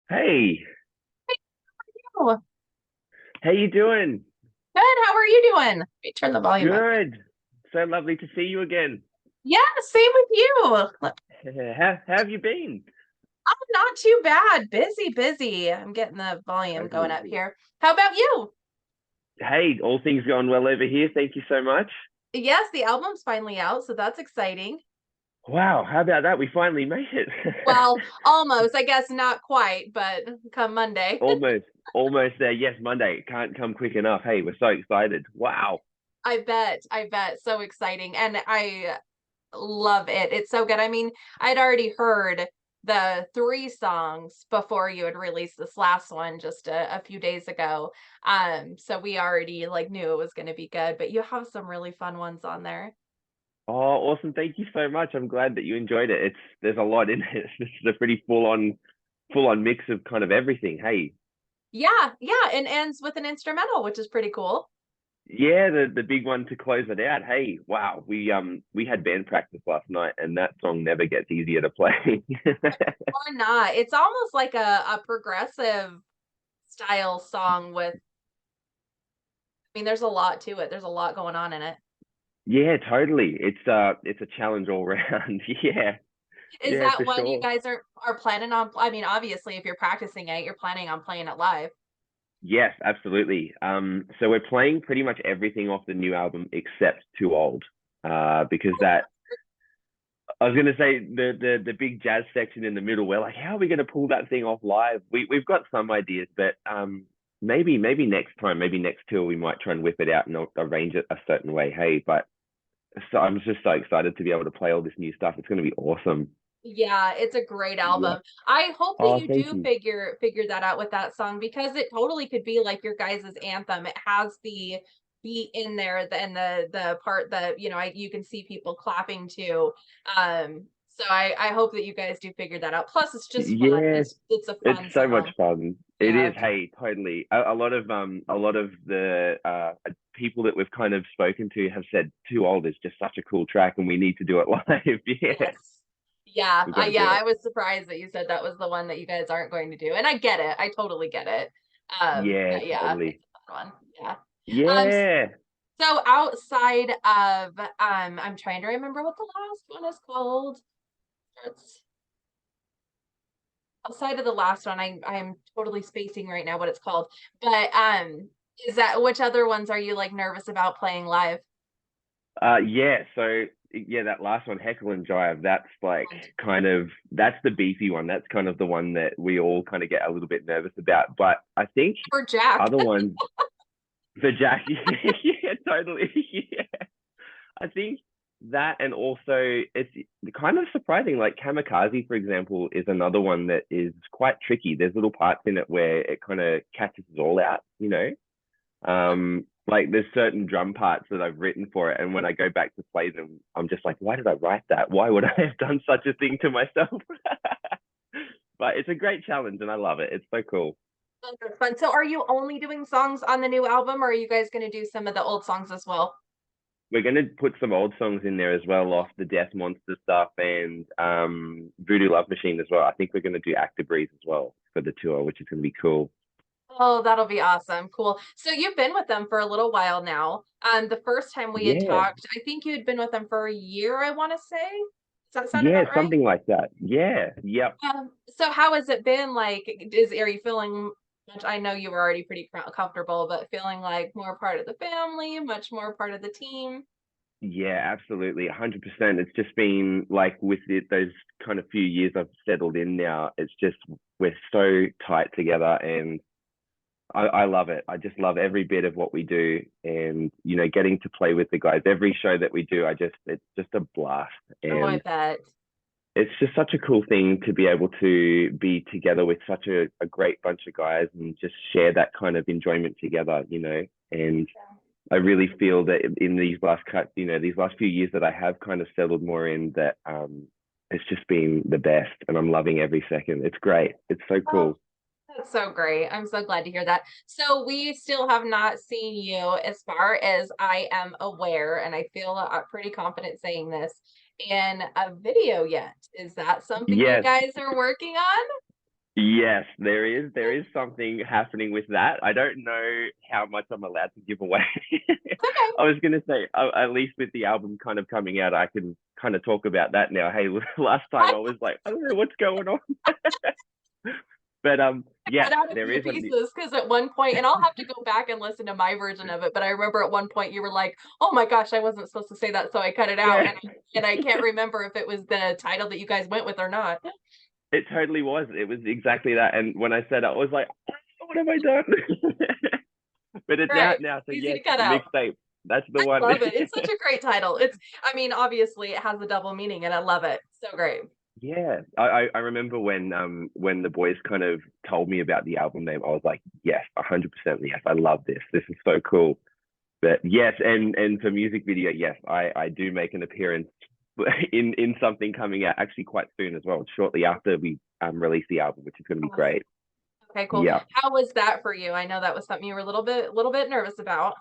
Hey, Oh, how you doing? good. How are you doing? Let me turn the volume up. Good. So lovely to see you again. Yeah, same with you. How have you been? I'm not too bad. Busy, busy. I'm getting the volume going Totally. up here. How about you? Hey, all things going well over here. Thank you so much. Yes, the album's finally out, so that's exciting. Wow, how about that? We finally made it. Well, almost. I guess not quite, but come Monday. Almost, almost there. Yes, Monday. Can't come quick enough. Hey, we're so excited. Wow. I bet. I bet. So exciting. And I love it. It's so good. I mean, I'd already heard the three songs before you had released this last one just a few days ago. So we already like knew it was going to be good, but you have some really fun ones on there. Oh, awesome. Thank you so much. I'm glad that you enjoyed it. There's a lot in it. This is a pretty full on mix of kind of everything. Hey, Yeah, yeah, and ends with an instrumental, which is pretty cool. yeah, the big one to close it out. Hey, wow, we had band practice last night, and that song never gets easier to play. Or not. It's almost like a progressive style song with, I mean, there's a lot to it. There's a lot going on in it. Yeah, totally. It's a challenge all round. Yeah, Is yeah, that for one you sure. guys are planning on? I mean, obviously, if you're practicing it, you're planning on playing it live. Yes, absolutely. So we're playing pretty much everything off the new album except Too Old. Because that I was gonna say the big jazz section in the middle. We're like, how are we gonna pull that thing off live? We've got some ideas, but maybe next time, maybe next tour, we might try and whip it out and arrange it a certain way. Hey, but so I'm just so excited to be able to play all this new stuff. It's gonna be awesome. Yeah, it's a great Yeah. album. I hope that Oh, you thank do you. figure that out with that song because it totally could be like your guys' anthem. It has the beat in there and the part that you can see people clapping to. So I hope that you guys do figure that out. Plus, it's just fun. Yeah, It's a it's fun so much song. fun. It Yeah. is. Hey, totally. A lot of the people that we've kind of spoken to have said "Too Old" is just such a cool track, and we need to do it live. Yeah, Yes. Yeah, we've got to yeah, do I it. was surprised that you said that was the one that you guys aren't going to do. And I get it. I totally get it. Yeah, But yeah, it's totally. a fun one. Yeah. Um, Yeah. so outside of I'm trying to remember what the last one is called. It's outside of the last one. I'm totally spacing right now what it's called. But is that which other ones are you like nervous about playing live? Yeah. So yeah, that last one, Heckle and Jive, that's like that's the beefy one. That's kind of the one that we all kind of get a little bit nervous about. But I think For Jack. other ones for Jack, yeah, totally. Yeah. I think that, and also it's kind of surprising. Like Kamikaze, for example, is another one that is quite tricky. There's little parts in it where it kind of catches us all out, you know. Like there's certain drum parts that I've written for it, and when I go back to play them, I'm just like, why did I write that? Why would I have done such a thing to myself? But it's a great challenge, and I love it. It's so cool. That's fun. So are you only doing songs on the new album or are you guys going to do some of the old songs as well? We're gonna put some old songs in there as well, off the Death Monster stuff and Voodoo Love Machine as well. I think we're gonna do Actor Breeze as well for the tour, which is gonna be cool. Oh, that'll be awesome. Cool. So you've been with them for a little while now. The first time we had Yeah, talked, I think you had been with them for a year, I want to say. Does that sound yeah, about right? something like that. Yeah, yep. So how has it been like are you feeling much I know you were already pretty comfortable, but feeling like more part of the family, much more part of the team? Yeah, absolutely, 100%. It's just been like with those kind of few years I've settled in now. It's just we're so tight together, and I love it. I just love every bit of what we do, and getting to play with the guys. Every show that we do, it's just a blast, Oh, I and bet. it's just such a cool thing to be able to be together with such a great bunch of guys and just share that kind of enjoyment together. And I really feel that in these last few years that I have kind of settled more in that, it's just been the best, and I'm loving every second. It's great. It's so Oh, cool. that's so great. I'm so glad to hear that. So we still have not seen you, as far as I am aware, and I feel pretty confident saying this, in a video yet. Is that something you Yes, guys are working on? Yes, there is something happening with that. I don't know how much I'm allowed to give away. It's okay. I was gonna say, at least with the album kind of coming out, I can kind of talk about that now. Hey, last time I I was like, I don't know what's going on, but cut yes, out a there few is a pieces because at one point, and I'll have to go back and listen to my version of it, but I remember at one point you were like, "Oh my gosh, I wasn't supposed to say that, so I cut it out." yeah. And I can't remember if it was the title that you guys went with or not. It totally was. It was exactly that. And when I said it, I was like, what have I done? But it's Right. out now. So Easy yes, to cut out. mixtape. That's the I one. love it. It's such a great title. I mean, obviously it has a double meaning and I love it. So great. Yeah, I remember when the boys kind of told me about the album name, I was like, yes, 100% yes, I love this. This is so cool. But yes, and for music video, yes, I do make an appearance in something coming out actually quite soon as well, shortly after we release the album, which is going to be Awesome. great. Okay, cool. Yeah, How was that for you? I know that was something you were a little bit nervous about.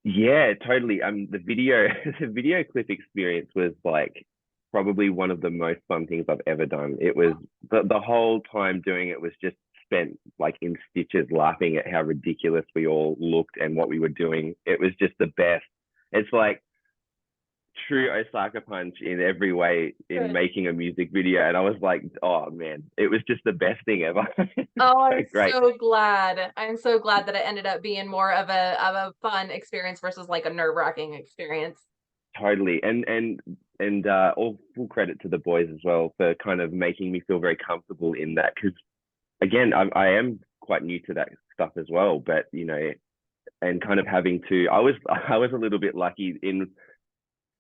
yeah, totally. The video the video clip experience was like probably one of the most fun things I've ever done. It was the whole time doing it was just spent like in stitches laughing at how ridiculous we all looked and what we were doing. It was just the best. It's like true Osaka punch in every way in Good. making a music video. And I was like, oh man, it was just the best thing ever. Oh, So I'm great. so glad. I'm so glad that it ended up being more of a fun experience versus like a nerve-wracking experience. Totally. And all full credit to the boys as well for kind of making me feel very comfortable in that. Because again, I am quite new to that stuff as well. But and kind of having to, I was a little bit lucky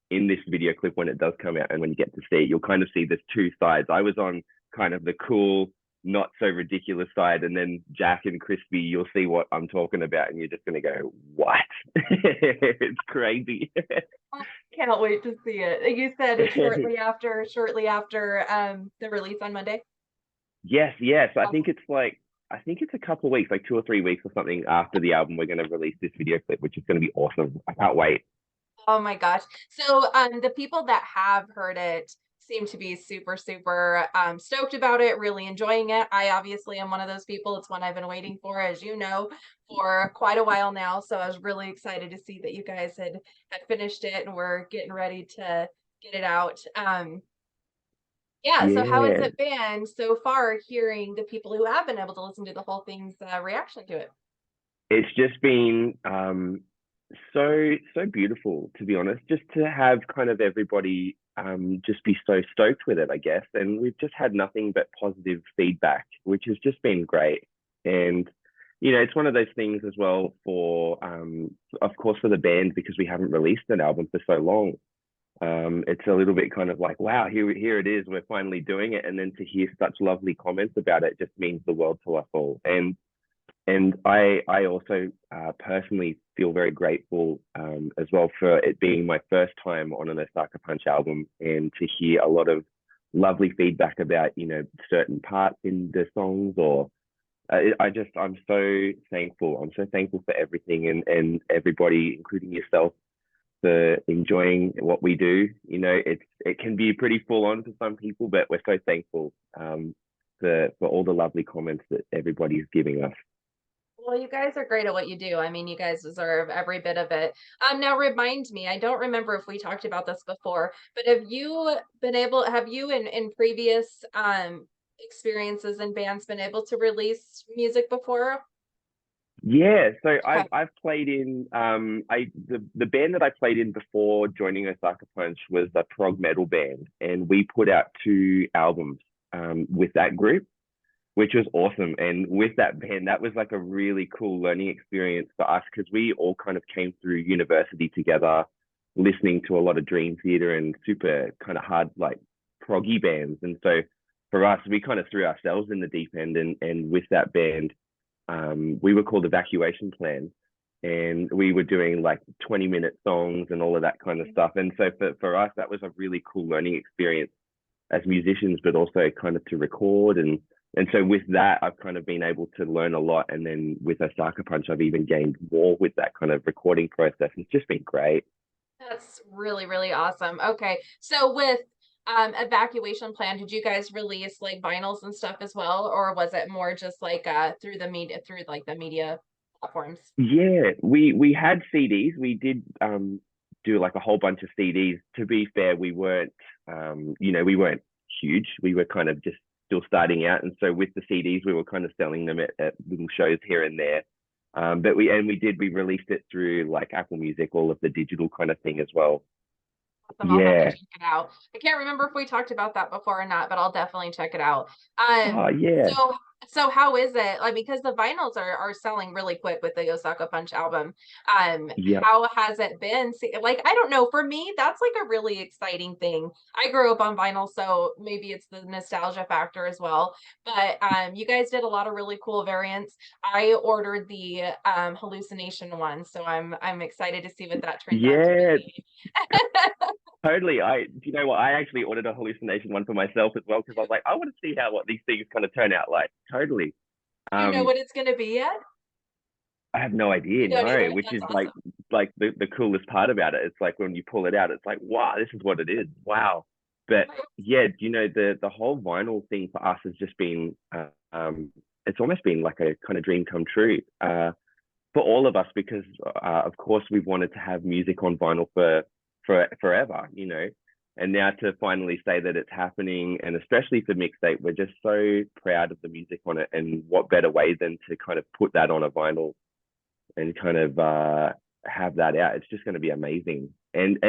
in this video clip when it does come out and when you get to see it, you'll kind of see there's two sides. I was on kind of the cool, not so ridiculous side, and then Jack and Crispy, you'll see what I'm talking about, and you're just gonna go, "What?" It's crazy. Oh, can't wait to see it. You said it's shortly after the release on Monday. Yes, yes. Awesome. I think it's a couple of weeks, like 2 or 3 weeks or something after the album. We're gonna release this video clip, which is gonna be awesome. I can't wait. Oh my gosh. So, the people that have heard it seem to be super, super stoked about it, really enjoying it. I obviously am one of those people. It's one I've been waiting for, as you know, for quite a while now. So I was really excited to see that you guys had finished it and were getting ready to get it out. Yeah. So how has Yeah. it been so far, hearing the people who have been able to listen to the whole thing's reaction to it? It's just been so beautiful, to be honest, just to have kind of everybody just be so stoked with it, I guess. And we've just had nothing but positive feedback, which has just been great. And it's one of those things as well for of course for the band, because we haven't released an album for so long. It's a little bit kind of like, wow, here it is, we're finally doing it. And then to hear such lovely comments about it just means the world to us all. And I also personally feel very grateful as well for it being my first time on an Osaka Punch album, and to hear a lot of lovely feedback about certain parts in the songs. Or I'm so thankful. I'm so thankful for everything, and everybody, including yourself, for enjoying what we do. It can be pretty full on for some people, but we're so thankful for all the lovely comments that everybody is giving us. Well, you guys are great at what you do. I mean, you guys deserve every bit of it. Now remind me, I don't remember if we talked about this before, but have you in previous experiences in bands been able to release music before? Yeah, so Okay. I've played in the band that I played in before joining Osaka Punch was a prog metal band, and we put out 2 albums with that group, which was awesome. And with that band, that was like a really cool learning experience for us, because we all kind of came through university together, listening to a lot of Dream Theater and super kind of hard like proggy bands. And so for us, we kind of threw ourselves in the deep end, and with that band, we were called Evacuation Plan, and we were doing like 20-minute songs and all of that kind of stuff. And so for us, that was a really cool learning experience as musicians, but also kind of to record. And so with that, I've kind of been able to learn a lot. And then with Osaka Punch, I've even gained more with that kind of recording process. It's just been great. That's really, really awesome. Okay. So with evacuation plan, did you guys release like vinyls and stuff as well, or was it more just like through the media, through like the media platforms? Yeah, we had CDs. We did do like a whole bunch of CDs. To be fair, we weren't we weren't huge. We were kind of just still starting out, and so with the CDs, we were kind of selling them at little shows here and there. But we released it through like Apple Music, all of the digital kind of thing as well. Awesome, I'll have to Yeah. check it out. I can't remember if we talked about that before or not, but I'll definitely check it out. Oh yeah. So so how is it? Like because the vinyls are selling really quick with the Osaka Punch album. Yeah. How has it been? Like I don't know, for me that's like a really exciting thing. I grew up on vinyl, so maybe it's the nostalgia factor as well. But you guys did a lot of really cool variants. I ordered the hallucination one, so I'm excited to see what that turns out to Yeah, be. totally. Do you know what? I actually ordered a hallucination one for myself as well because I was like, I want to see how what these things kind of turn out like. Totally. Do you know Um, what it's gonna be yet? I have no idea, You don't either. no, which That's is awesome. like the coolest part about it. It's like when you pull it out, it's like, wow, this is what it is. Wow. But yeah, you know, the whole vinyl thing for us has just been it's almost been like a kind of dream come true. For all of us because of course we've wanted to have music on vinyl for forever, you know. And now to finally say that it's happening, and especially for mixtape, we're just so proud of the music on it. And what better way than to kind of put that on a vinyl and kind of have that out? It's just going to be amazing. And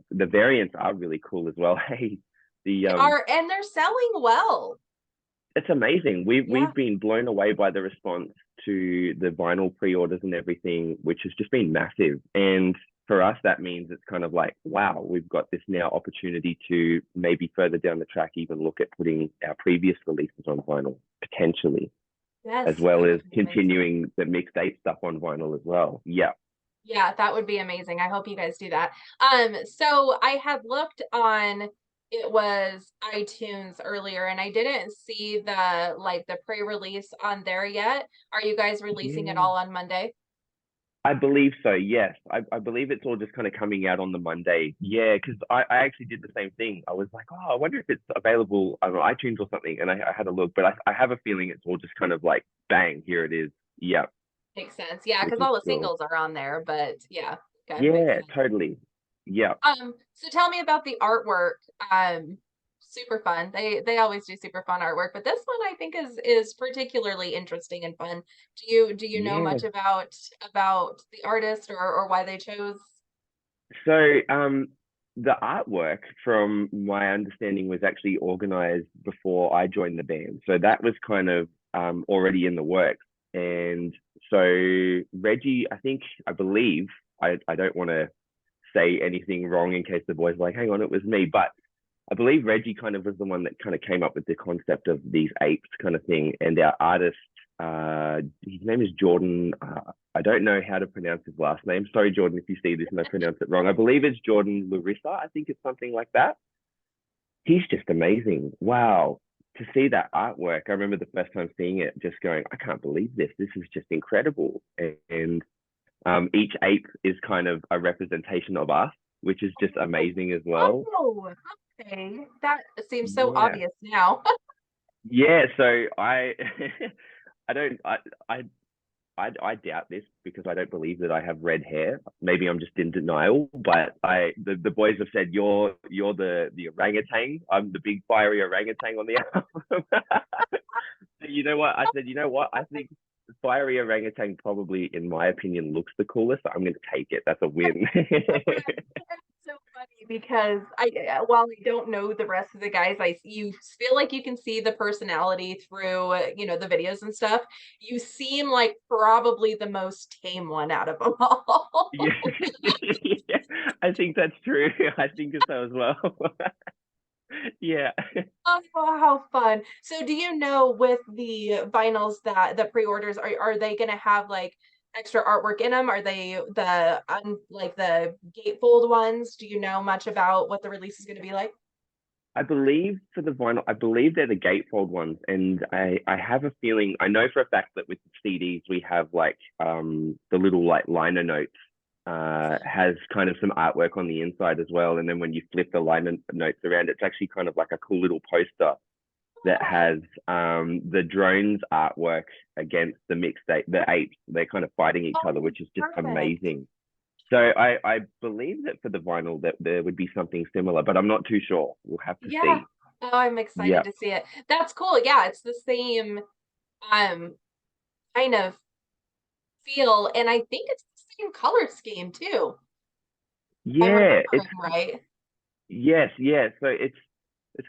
the variants are really cool as well. Hey, the They are, and they're selling well. it's amazing. Yeah. We've been blown away by the response to the vinyl pre-orders and everything, which has just been massive. And for us, that means it's kind of like, wow, we've got this now opportunity to maybe further down the track even look at putting our previous releases on vinyl potentially, as Yes, well that as would be amazing. continuing the mixtape stuff on vinyl as well. Yeah. Yeah, that would be amazing. I hope you guys do that. So I had looked on it was iTunes earlier and I didn't see the like the pre-release on there yet. Are you guys releasing it Yeah. all on Monday? I believe so. Yes, I believe it's all just kind of coming out on the Monday. Yeah, because I actually did the same thing. I was like, oh, I wonder if it's available on iTunes or something, and I had a look, but I have a feeling it's all just kind of like bang, here it is. Yeah, Makes sense. Yeah, which because is all the cool. singles are on there, but yeah, okay, makes Yeah, sense. totally. Yeah, So tell me about the artwork. Super fun. They always do super fun artwork, but this one I think is particularly interesting and fun. Do you know yeah. much about the artist or why they chose? So the artwork, from my understanding, was actually organized before I joined the band. So that was kind of already in the works. And so Reggie, I believe, I don't want to say anything wrong in case the boys are like, hang on, it was me. But I believe Reggie kind of was the one that kind of came up with the concept of these apes kind of thing. And our artist, his name is Jordan. I don't know how to pronounce his last name. Sorry, Jordan, if you see this and I pronounce it wrong. I believe it's Jordan Larissa. I think it's something like that. He's just amazing. Wow. To see that artwork, I remember the first time seeing it, just going, I can't believe this. This is just incredible. And each ape is kind of a representation of us, which is just amazing as well. Oh, okay. That seems so Yeah. obvious now. Yeah, so I don't I doubt this because I don't believe that I have red hair. Maybe I'm just in denial, but the boys have said you're the orangutan. I'm the big fiery orangutan on the album. You know what? I said, you know what? I think fiery orangutan probably, in my opinion, looks the coolest. So I'm going to take it. That's a win. So funny because while I don't know the rest of the guys, you feel like you can see the personality through the videos and stuff. You seem like probably the most tame one out of them all. Yeah. Yeah, I think that's true. I think so as well. Yeah. Oh, how fun. So do you know with the vinyls that the pre-orders are they gonna have like extra artwork in them? Are they like the gatefold ones? Do you know much about what the release is gonna be like? I believe for the vinyl, I believe they're the gatefold ones, and I have a feeling. I know for a fact that with the CDs we have like the little like liner notes has kind of some artwork on the inside as well. And then when you flip the liner notes around, it's actually kind of like a cool little poster that has the drones artwork against the the apes. They're kind of fighting each other, Oh, which is just perfect. amazing. So I believe that for the vinyl that there would be something similar, but I'm not too sure. We'll have to Yeah. see. Oh, I'm excited Yeah. to see it. That's cool. Yeah, it's the same um kind of feel, and I think it's the same color scheme too. I'm Yeah, it's remembering right. yes, yeah. So it's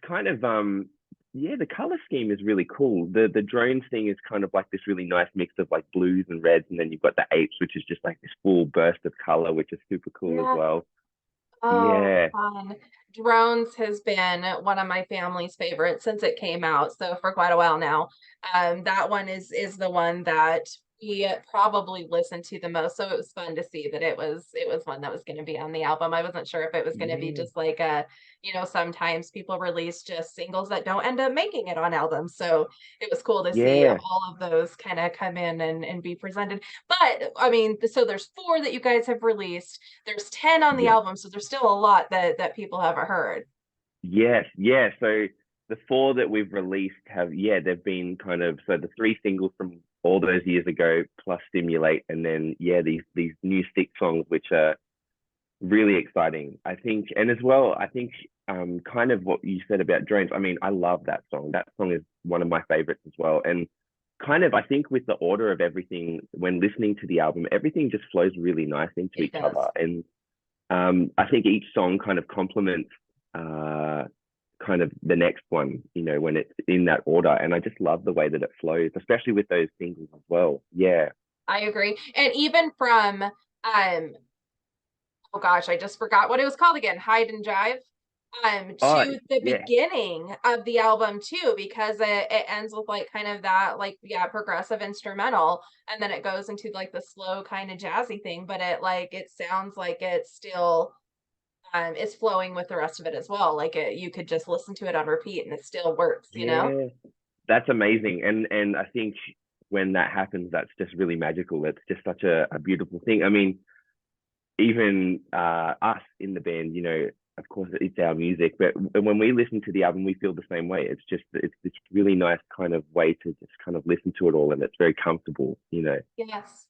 kind of yeah, the color scheme is really cool. The drones thing is kind of like this really nice mix of like blues and reds, and then you've got the apes, which is just like this full burst of color, which is super cool as Yeah. well. Oh, Yeah, fun. Drones has been one of my family's favorites since it came out, so for quite a while now. That one is the one that we probably listened to the most, so it was fun to see that it was one that was gonna be on the album. I wasn't sure if it was gonna be yeah, just like a, sometimes people release just singles that don't end up making it on albums, so it was cool to see yeah, all of those kinda come in and be presented. But, I mean, so there's 4 that you guys have released. There's 10 on the yeah. album, so there's still a lot that people haven't heard. Yes, yeah. So the four that we've released have, yeah, they've been kind of so the three singles from all those years ago, plus Stimulate, and then yeah, these new six songs, which are really exciting. I think, and as well, I think kind of what you said about drones. I mean, I love that song. That song is one of my favorites as well. And kind of, I think with the order of everything, when listening to the album, everything just flows really nice into It each other. does. And I think each song kind of complements uh, kind of the next one, when it's in that order. And I just love the way that it flows, especially with those singles as well. Yeah. I agree. And even from, oh gosh, I just forgot what it was called again, Hide and Jive, Oh, to the yeah. beginning of the album too, because it ends with like kind of that like, yeah, progressive instrumental, and then it goes into like the slow kind of jazzy thing, but it sounds like it's still it's flowing with the rest of it as well. Like you could just listen to it on repeat and it still works, you know? Yeah. That's amazing. And I think when that happens, that's just really magical. It's just such a beautiful thing. I mean, even us in the band, of course it's our music, but when we listen to the album, we feel the same way. It's this really nice kind of way to just kind of listen to it all, and it's very comfortable. Yes.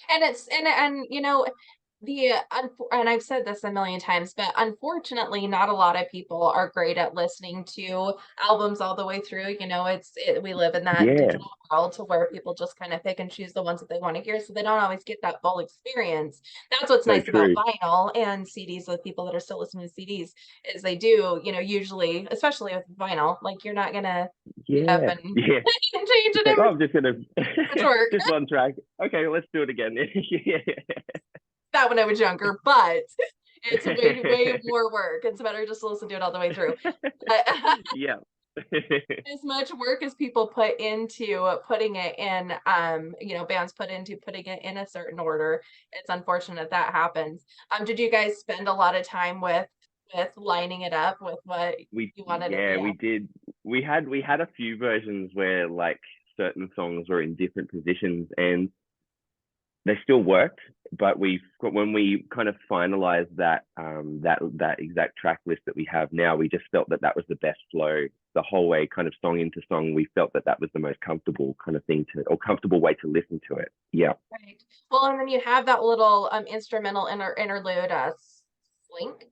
And it's and and I've said this a million times, but unfortunately, not a lot of people are great at listening to albums all the way through. We live in that Yeah, digital world to where people just kind of pick and choose the ones that they want to hear, so they don't always get that full experience. That's what's so nice about true. vinyl and CDs with people that are still listening to CDs is they do, usually, especially with vinyl, like you're not gonna get up Yeah, and, yeah. and change It's it like, oh, every I'm just gonna work. just one track. Okay, let's do it again. That when I was younger, but it's way, way more work. It's better just to listen to it all the way through. But Yeah. as much work as people put into putting it in, bands put into putting it in a certain order, it's unfortunate that happens. Did you guys spend a lot of time with lining it up with what you wanted at Yeah, the we end? did. We had a few versions where like certain songs were in different positions and they still worked, but when we kind of finalized that exact track list that we have now, we just felt that that was the best flow the whole way, kind of song into song. We felt that that was the most comfortable kind of thing to, or comfortable way to listen to it. Yeah. Right. Well, and then you have that little instrumental interlude, Slink,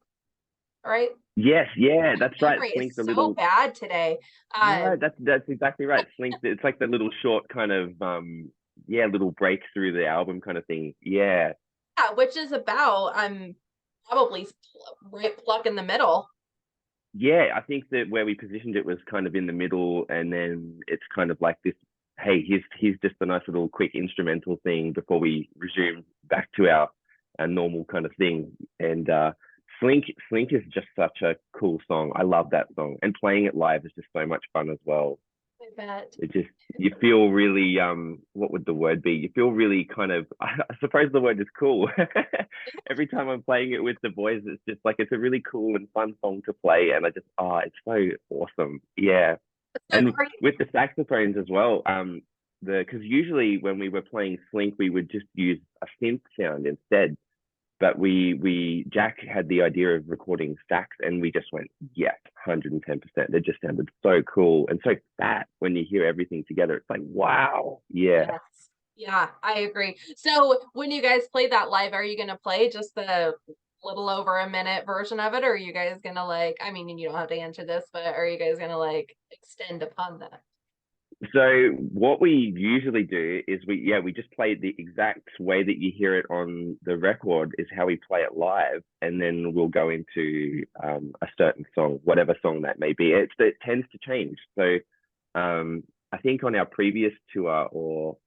right? Yes, yeah, My that's right. memory is Slink's a so little bad today. no, Um, that's exactly right. Slink, it's like the little short kind of yeah, little break through the album kind of thing. Yeah. yeah, which is about probably right pluck in the middle. Yeah, I think that where we positioned it was kind of in the middle, and then it's kind of like this. Hey, here's just a nice little quick instrumental thing before we resume back to our normal kind of thing. And Slink is just such a cool song. I love that song, and playing it live is just so much fun as well. I bet. It just you feel really what would the word be? You feel really kind of I suppose the word is cool. Every time I'm playing it with the boys, it's just like it's a really cool and fun song to play, and I just it's so awesome. Yeah. So And are you with the saxophones as well, the because usually when we were playing Slink, we would just use a synth sound instead. but we Jack had the idea of recording sax, and we just went, yes, 110%. It just sounded so cool and so fat when you hear everything together. It's like, wow, yeah. Yes. Yeah, I agree. So when you guys play that live, are you gonna play just the little over a minute version of it, or are you guys gonna like, I mean, you don't have to answer this, but are you guys gonna like extend upon that? So what we usually do is we just play it the exact way that you hear it on the record is how we play it live, and then we'll go into a certain song, whatever song that may be. It tends to change. So I think on our previous tour or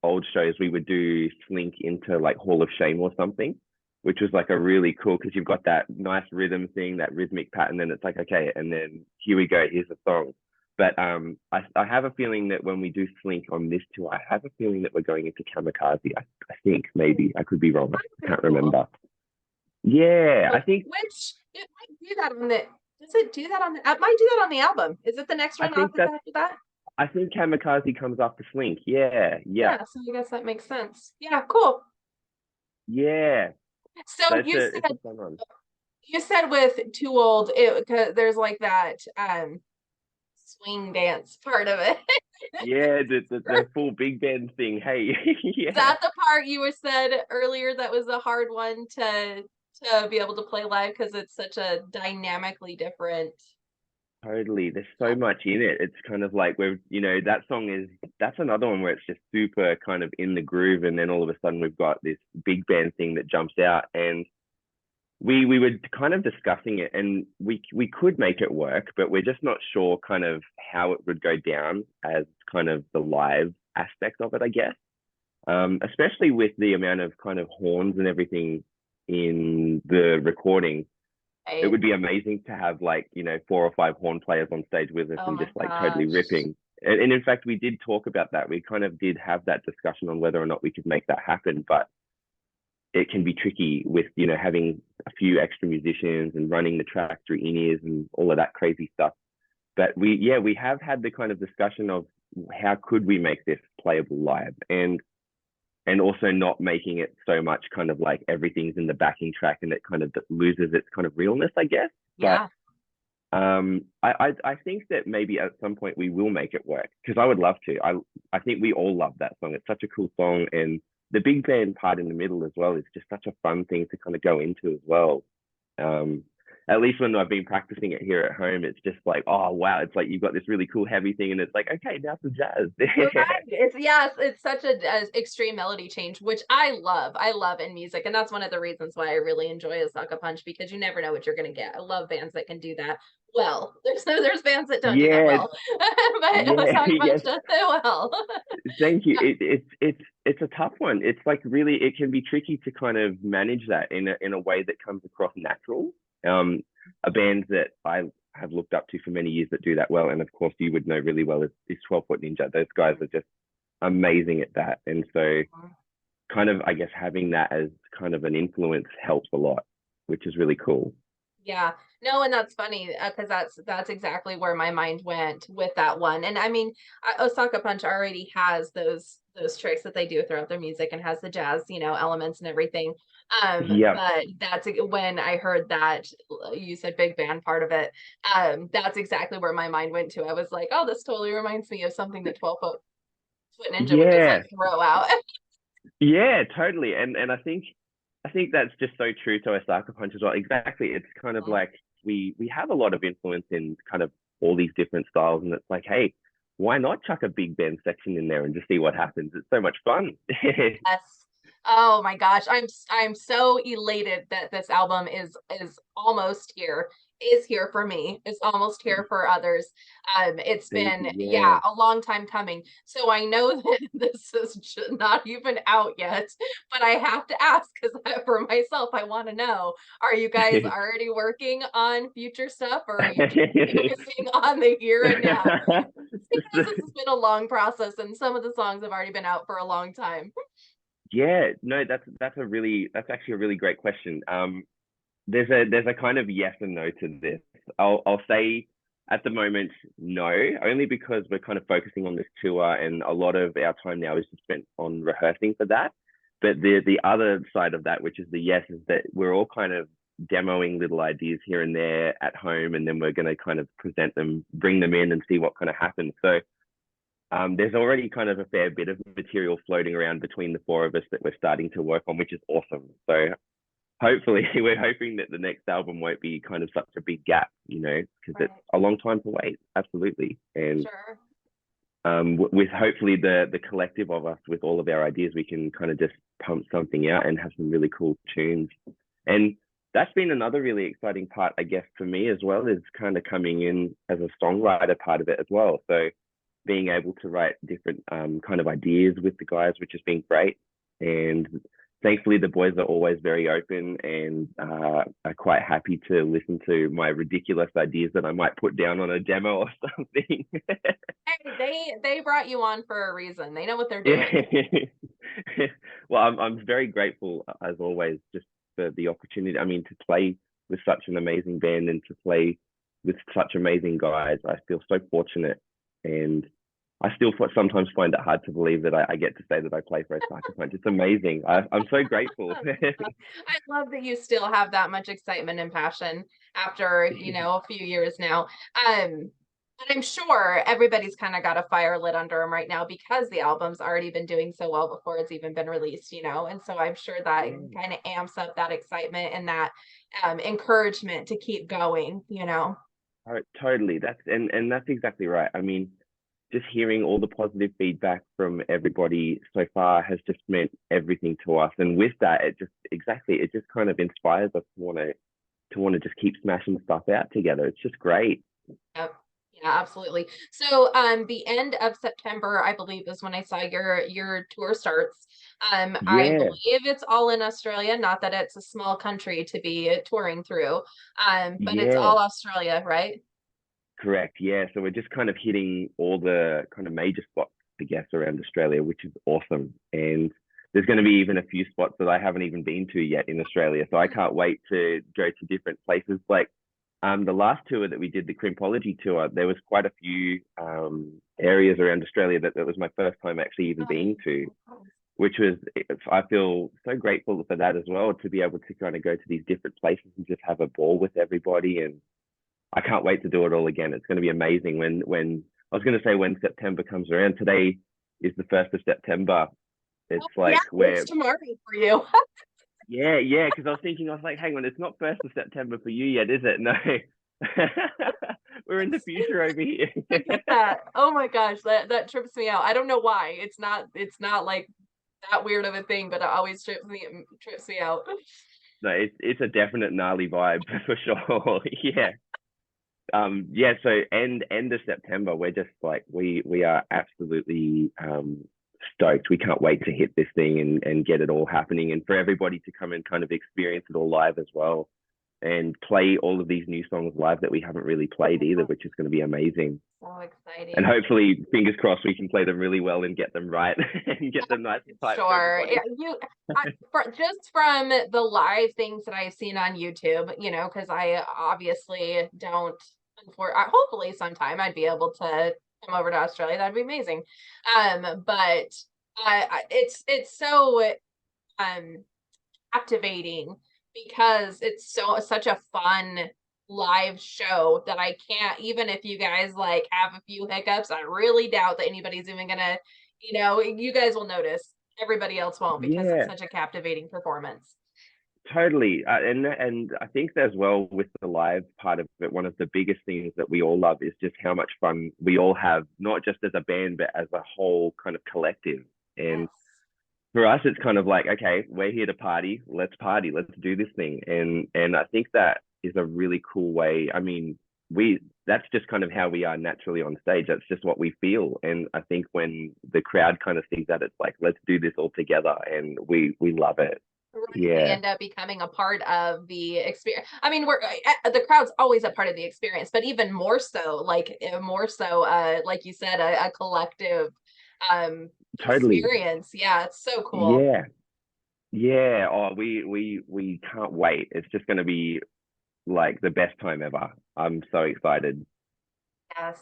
old shows, we would do Slink into like Hall of Shame or something, which was like a really cool because you've got that nice rhythm thing, that rhythmic pattern, and it's like, okay, and then here we go, here's a song. But I have a feeling that when we do Slink on this tour, I have a feeling that we're going into Kamikaze. I think maybe I could be wrong. I can't Cool. remember. Yeah, I think Which it might do that on the, does it do that on the, it might do that on the album. Is it the next I one think after that's that? I think Kamikaze comes after Slink. Yeah, yeah, Yeah, so I guess that makes sense. Yeah, cool. yeah. So So it's a fun one. you said with Too Old, it, 'cause there's like that swing dance part of it. Yeah, the full big band thing. Hey, Is yeah. that the part you were said earlier that was a hard one to be able to play live because it's such a dynamically different. Totally. There's so much in it. It's kind of like that song that's another one where it's just super kind of in the groove, and then all of a sudden we've got this big band thing that jumps out, and we were kind of discussing it, and we could make it work, but we're just not sure kind of how it would go down as kind of the live aspect of it, I guess. Especially with the amount of kind of horns and everything in the recording, it Right? would be amazing to have like 4 or 5 horn players on stage with us Oh and my just like totally gosh. ripping. And in fact, we did talk about that. We kind of did have that discussion on whether or not we could make that happen, but it can be tricky with having a few extra musicians and running the track through in-ears and all of that crazy stuff. But we have had the kind of discussion of how could we make this playable live, and also not making it so much kind of like everything's in the backing track and it kind of loses its kind of realness, I guess. But Yeah. I think that maybe at some point we will make it work because I would love to. I think we all love that song. It's such a cool song, and the big band part in the middle as well is just such a fun thing to kind of go into as well. Um, at least when I've been practicing it here at home, it's just like, oh wow, it's like you've got this really cool heavy thing, and it's like, okay, now some jazz. Right. It's yes, it's such a extreme melody change, which I love. I love in music, and that's one of the reasons why I really enjoy Osaka Punch because you never know what you're gonna get. I love bands that can do that well. There's bands that don't do that Yeah, well, but yeah, Osaka Punch yes. does it well. Thank you. Yeah. It's a tough one. It's like really it can be tricky to kind of manage that in a way that comes across natural. Um, a band that I have looked up to for many years that do that well, and of course you would know really well is 12 Foot Ninja. Those guys are just amazing at that, and so kind of I guess having that as kind of an influence helps a lot, which is really cool. Yeah. No, and that's funny because that's exactly where my mind went with that one. And I mean, Osaka Punch already has those tricks that they do throughout their music and has the jazz, elements and everything. Yeah, But when I heard that you said big band part of it, that's exactly where my mind went to. I was like, oh, this totally reminds me of something that 12 Foot Ninja would just like yeah, throw out. yeah, totally. And I think that's just so true to Osaka Punch as well. Exactly. It's kind of like we have a lot of influence in kind of all these different styles, and it's like, hey, why not chuck a big band section in there and just see what happens? It's so much fun. Yes. Oh my gosh. I'm so elated that this album is almost here. Is here for me. It's almost here for others. It's Thank been, you. yeah, Yeah. a long time coming. So I know that this is not even out yet, but I have to ask because for myself, I want to know, are you guys already working on future stuff or are you just focusing on the here and now? Because this has been a long process and some of the songs have already been out for a long time. Yeah, no, that's actually a really great question. There's a kind of yes and no to this. I'll say at the moment no, only because we're kind of focusing on this tour, and a lot of our time now is spent on rehearsing for that. but the other side of that, which is the yes, is that we're all kind of demoing little ideas here and there at home, and then we're going to kind of present them, bring them in, and see what kind of happens. So there's already kind of a fair bit of material floating around between the four of us that we're starting to work on, which is awesome. So hopefully, we're hoping that the next album won't be kind of such a big gap, because Right. it's a long time to wait. Absolutely, and Sure. with hopefully the collective of us with all of our ideas, we can kind of just pump something out and have some really cool tunes. And that's been another really exciting part, I guess, for me as well, is kind of coming in as a songwriter part of it as well. So being able to write different kind of ideas with the guys, which has been great. And thankfully, the boys are always very open and are quite happy to listen to my ridiculous ideas that I might put down on a demo or something. Hey, they brought you on for a reason. They know what they're doing. Well, I'm very grateful as always, just for the opportunity. I mean, to play with such an amazing band and to play with such amazing guys. I feel so fortunate, and I still sometimes find it hard to believe that I get to say that I play for Osaka Punch. It's amazing. I'm so grateful. I love that you still have that much excitement and passion after, a few years now. And I'm sure everybody's kind of got a fire lit under them right now because the album's already been doing so well before it's even been released. And so I'm sure that Yeah. kind of amps up that excitement and that encouragement to keep going. Totally. And that's exactly right. I mean, just hearing all the positive feedback from everybody so far has just meant everything to us. And with that, it just kind of inspires us to want to just keep smashing stuff out together. It's just great. Yep. Yeah, absolutely. So, the end of September, I believe, is when I saw your tour starts. I Yeah, believe it's all in Australia. Not that it's a small country to be touring through, but it's yeah, all Australia, right? correct. Yeah. So we're just kind of hitting all the kind of major spots, I guess, around Australia, which is awesome. And there's going to be even a few spots that I haven't even been to yet in Australia. So I can't wait to go to different places. Like the last tour that we did, the Crimpology tour, there was quite a few areas around Australia that was my first time actually even being to, Oh, which was, I feel so grateful for that as well, to be able to kind of go to these different places and just have a ball with everybody. And I can't wait to do it all again. It's going to be amazing when I was going to say when September comes around. Today is the 1st of September. It's yeah, like it's we're tomorrow for you. yeah, because I was like, hang on, it's not 1st of September for you yet, is it? No. We're in the future over here. I get that. Oh my gosh, that trips me out. I don't know why. It's not like that weird of a thing, but it always trips me out. No, it's a definite gnarly vibe for sure. Yeah. Yeah, so end of September, we're just like we are absolutely stoked. We can't wait to hit this thing and get it all happening, and for everybody to come and kind of experience it all live as well, and play all of these new songs live that we haven't really played either, which is going to be amazing. So And exciting. hopefully, fingers crossed, we can play them really well and get them right and get them nice and tight for Sure. Yeah, everybody. just from the live things that I've seen on YouTube, because I obviously don't. Hopefully, sometime I'd be able to come over to Australia. That'd be amazing. But it's so um captivating because it's such a fun live show that I can't, even if you guys like have a few hiccups, I really doubt that anybody's even gonna, you guys will notice. Everybody else won't because it's Yeah, such a captivating performance. totally. And I think as well with the live part of it, one of the biggest things that we all love is just how much fun we all have, not just as a band, but as a whole kind of collective. And Yes. for us, it's kind of like, okay, we're here to party, let's do this thing. And I think that is a really cool way. I mean, we that's just kind of how we are naturally on stage. That's just what we feel. And I think when the crowd kind of sees that, it's like, let's do this all together, and we love it. Right. They Yeah, end up becoming a part of the experience. I mean, the crowd's always a part of the experience, but even more so, like you said, a collective um totally. experience. Yeah, it's so cool. Yeah, yeah. Oh, we can't wait. It's just going to be like the best time ever. I'm so excited. Yes.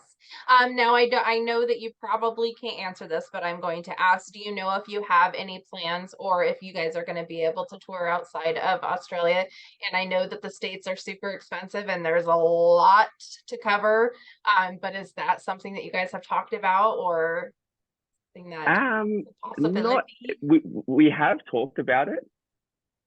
Now I know that you probably can't answer this, but I'm going to ask, do you know if you have any plans or if you guys are going to be able to tour outside of Australia? And I know that the States are super expensive and there's a lot to cover. But is that something that you guys have talked about or something that Um, a not possibility? we have talked about it.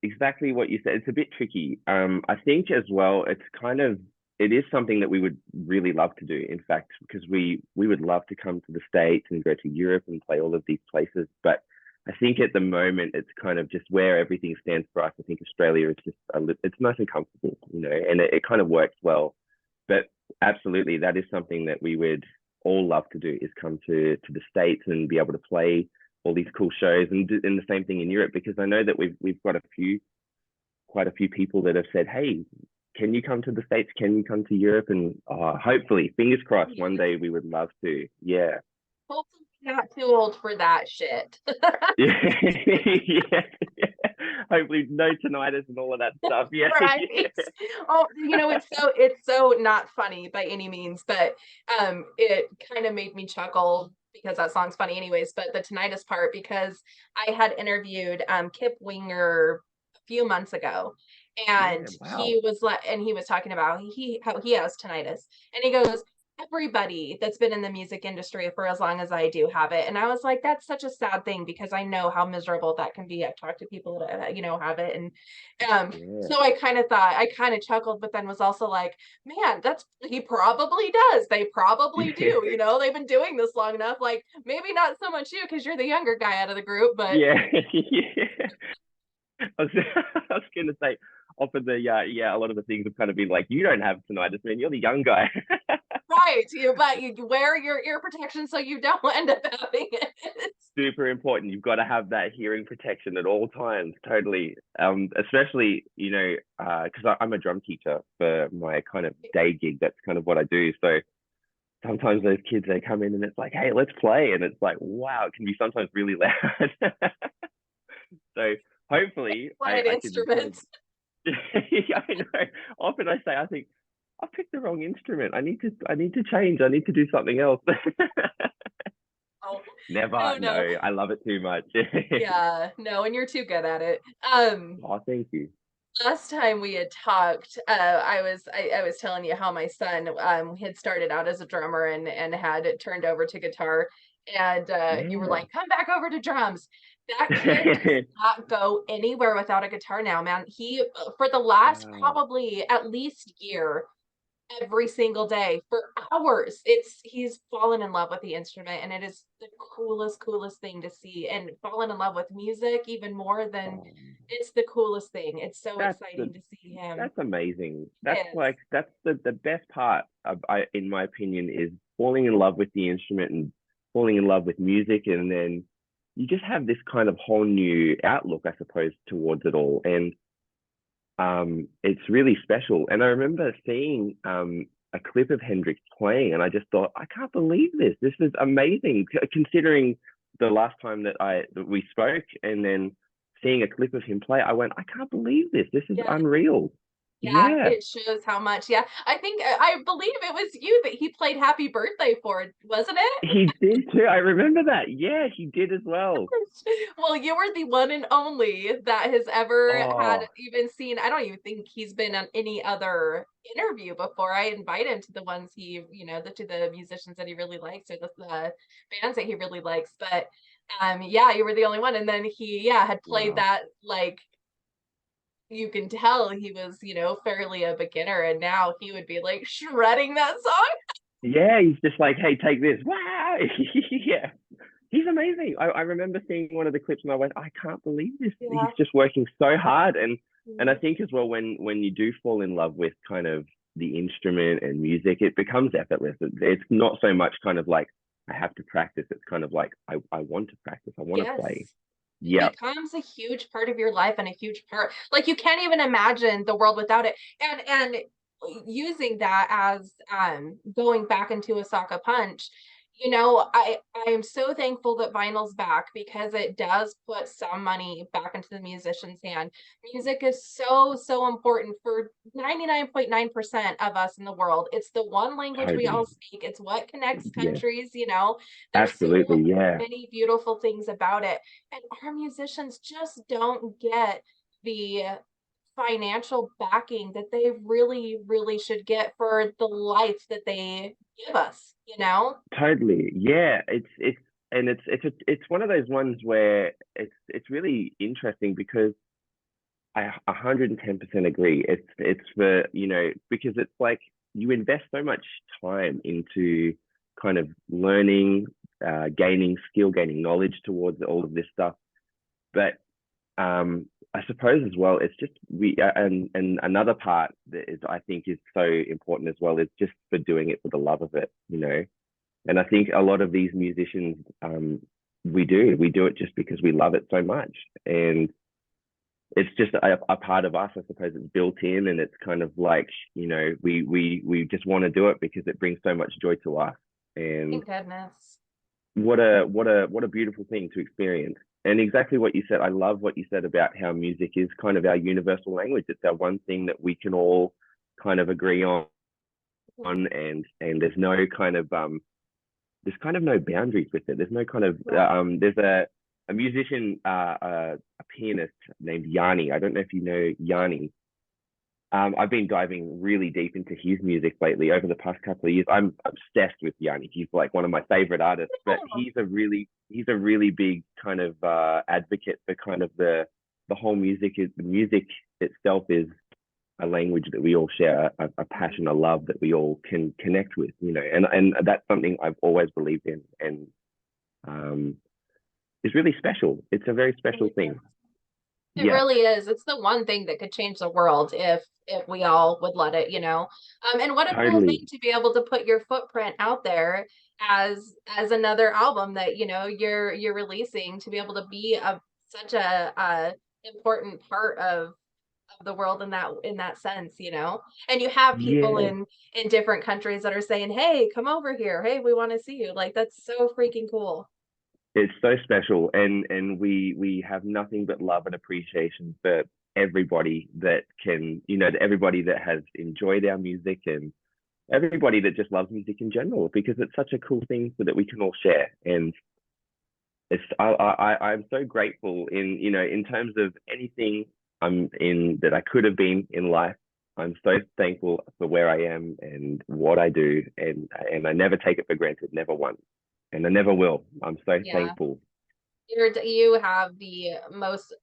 Exactly what you said. It's a bit tricky. I think as well, it's kind of it is something that we would really love to do. In fact, because we would love to come to the States and go to Europe and play all of these places. But I think at the moment it's kind of just where everything stands for us. I think Australia is just it's nice and comfortable, and it kind of works well. But absolutely, that is something that we would all love to do is come to the States and be able to play all these cool shows and the same thing in Europe because I know that we've got quite a few people that have said, hey, can you come to the States? Can you come to Europe? And hopefully, fingers crossed, one day we would love to. Yeah. Hopefully not too old for that shit. Yeah. Yeah. Hopefully no tinnitus and all of that stuff. Yeah. Right. Oh, it's so not funny by any means, but it kind of made me chuckle because that song's funny anyways, but the tinnitus part because I had interviewed Kip Winger a few months ago and Yeah. Wow. he was talking about how he has tinnitus and he goes everybody that's been in the music industry for as long as I do have it. And I was like, that's such a sad thing because I know how miserable that can be. I've talked to people that have it. And Yeah. so I kind of chuckled, but then was also like, man, that's he probably does. They probably do, they've been doing this long enough. Like maybe not so much you because you're the younger guy out of the group, but Yeah. Yeah. I was, I was going to say, often a lot of the things have kind of been like, you don't have tinnitus, man. You're the young guy. right, but you wear your ear protection so you don't end up having it. Super important. You've got to have that hearing protection at all times. Totally. Especially, because I'm a drum teacher for my kind of day gig. That's kind of what I do. So sometimes those kids, they come in and it's like, hey, let's play. And it's like, wow, it can be sometimes really loud. So hopefully Quiet I can kind of, instruments. yeah, I know. Often I say, I think, I picked the wrong instrument. I need to change. I need to do something else. Oh, Never. no, no. No, I love it too much. Yeah, no, and you're too good at it. Oh, thank you. Last time we had talked, I was telling you how my son had started out as a drummer and had turned over to guitar, and you were Yeah. like, "Come back over to drums." That kid does not go anywhere without a guitar now, man. He for the last Wow. probably at least year every single day for hours. He's fallen in love with the instrument and it is the coolest thing to see and fallen in love with music even more than Oh, it's the coolest thing. It's so that's the exciting to see him. that's amazing. That's Yes. like that's the best part in my opinion is falling in love with the instrument and falling in love with music and then you just have this kind of whole new outlook, I suppose, towards it all. And it's really special. And I remember seeing a clip of Hendrix playing, and I just thought, I can't believe this. This is amazing, considering the last time that we spoke, and then seeing a clip of him play, I went, I can't believe this. This is Yeah. unreal. Yeah, Yeah, it shows how much. Yeah. I think I believe it was you that he played Happy Birthday for, wasn't it? he did too. I remember that. Yeah, he did as well. Well, you were the one and only that has ever had Oh, even seen I don't even think he's been on any other interview before. I invite him to the ones to the musicians that he really likes or the bands that he really likes. But yeah, you were the only one. And then he, yeah, had played wow. that like you can tell he was, fairly a beginner, and now he would be like shredding that song. Yeah, he's just like, hey, take this. Wow. Yeah. He's amazing. I remember seeing one of the clips and I went, I can't believe this. He's Yeah. just working so hard. And I Mhm. think as well when you do fall in love with kind of the instrument and music, it becomes effortless. It's not so much kind of like I have to practice. It's kind of like I want to practice. I want to play. Yes. It Yeah. becomes a huge part of your life and a huge part like, you can't even imagine the world without it, and using that as, going back into Osaka Punch, You know, I am so thankful that vinyl's back because it does put some money back into the musician's hand. Music is so important for 99.9% of us in the world. It's the one language we all Totally. speak. It's what connects Yeah, countries, you know. There's so absolutely. Yeah, many beautiful things about it. And our musicians just don't get the financial backing that they really should get for the life that they give us, you know? totally. Yeah, it's one of those ones where it's really interesting because I 110% agree. It's for, because it's like you invest so much time into kind of learning, gaining skill, gaining knowledge towards all of this stuff. But I suppose as well, it's just and another part that is I think is so important as well is just for doing it for the love of it. And I think a lot of these musicians, we do it just because we love it so much, and it's just a part of us. I suppose it's built in, and it's kind of like we just want to do it because it brings so much joy to us. And Thank goodness. what a beautiful thing to experience. And exactly what you said, I love what you said about how music is kind of our universal language. It's our one thing that we can all kind of agree on, Mhm. and there's kind of no boundaries with it. There's no kind of Right. there's a musician, a pianist named Yanni. I don't know if you know Yanni. I've been diving really deep into his music lately over the past couple of years. I'm obsessed with Yanni. He's like one of my favorite artists, but Oh, he's a really big kind of advocate for kind of the whole music itself is a language that we all share, a mhm. passion, a love that we all can connect with. And that's something I've always believed in, and um, it's really special. It's a very special Really thing. is. It Yeah, really is. It's the one thing that could change the world if we all would let it, you know. And what a cool thing totally. to be able to put your footprint out there as another album that, you know, you're releasing to be able to be a such a important part of the world in that sense, you know. And you have people Yeah, in different countries that are saying, "Hey, come over here. Hey, we want to see you." Like that's so freaking cool. it's so special, and we have nothing but love and appreciation for everybody that can, everybody that has enjoyed our music, and everybody that just loves music in general, because it's such a cool thing so that we can all share. And I'm so grateful in terms of anything I'm in that I could have been in life. I'm so thankful for where I am and what I do, and I never take it for granted, never once, and I never will. I'm so Yeah. thankful. You have the most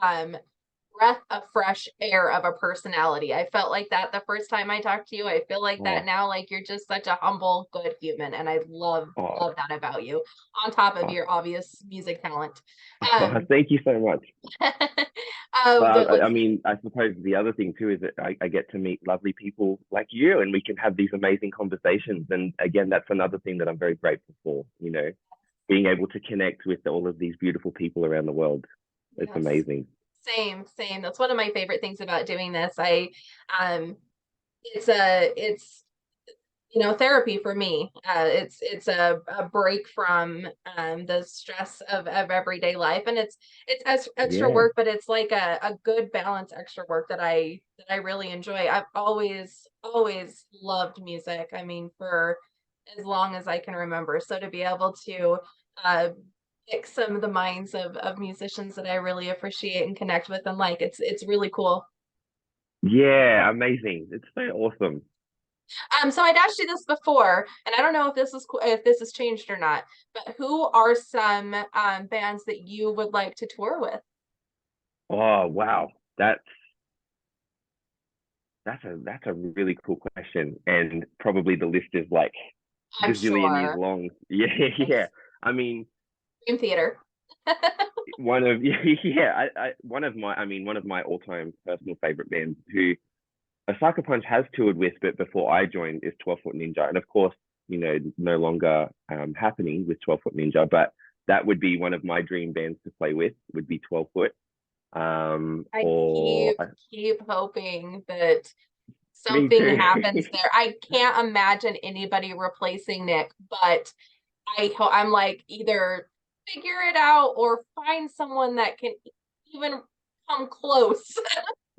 um breath of fresh air of a personality. I felt like that the first time I talked to you. I feel like that Oh, now, like you're just such a humble, good human. And I oh, love that about you, on top of oh, your obvious music talent. oh, Um, thank you so much. but But I let's see. mean, I suppose the other thing too is that I get to meet lovely people like you, and we can have these amazing conversations. And again, that's another thing that I'm very grateful for. Being able to connect with all of these beautiful people around the world. It's Yes. amazing. Same. That's one of my favorite things about doing this. Um, it's you know, therapy for me. It's a break from the stress of everyday life, and it's extra Yeah, work, but it's like a good balance extra work that I really enjoy. I've always loved music. I mean, for as long as I can remember. So to be able to uh, pick some of the minds of musicians that I really appreciate and connect with and like, it's really cool. yeah, amazing. It's so awesome. So I'd asked you this before, and I don't know if if this has changed or not. But who are some bands that you would like to tour with? Oh wow, that's a really cool question, and probably the list is like I'm gazillion years sure. long. Yeah, yeah. Yes. I mean, Dream Theater. one of yeah, one of my all-time personal favorite bands who Osaka Punch has toured with, but before I joined is 12 Foot Ninja, and of course, no longer happening with 12 Foot Ninja, but that would be one of my dream bands to play with. Would be 12 Foot, I or keep hoping that Me something too. happens there. I can't imagine anybody replacing Nick, but I'm like, either figure it out or find someone that can even come close.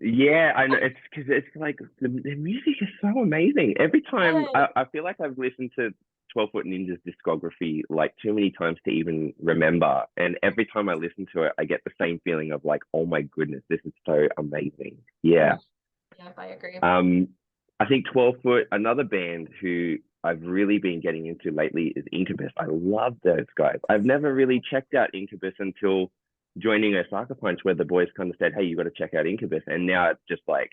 Yeah, I know. It's because it's like the music is so amazing. Every time I feel like I've listened to 12 Foot Ninja's discography like too many times to even remember. And every time I listen to it, I get the same feeling of like, oh my goodness, this is so amazing. Yeah. Yeah, I agree. Um, I think 12 Foot, another band who I've really been getting into lately is Incubus. I love those guys. I've never really checked out Incubus until joining Osaka Punch, where the boys kind of said, "Hey, you got to check out Incubus." And now it's just like,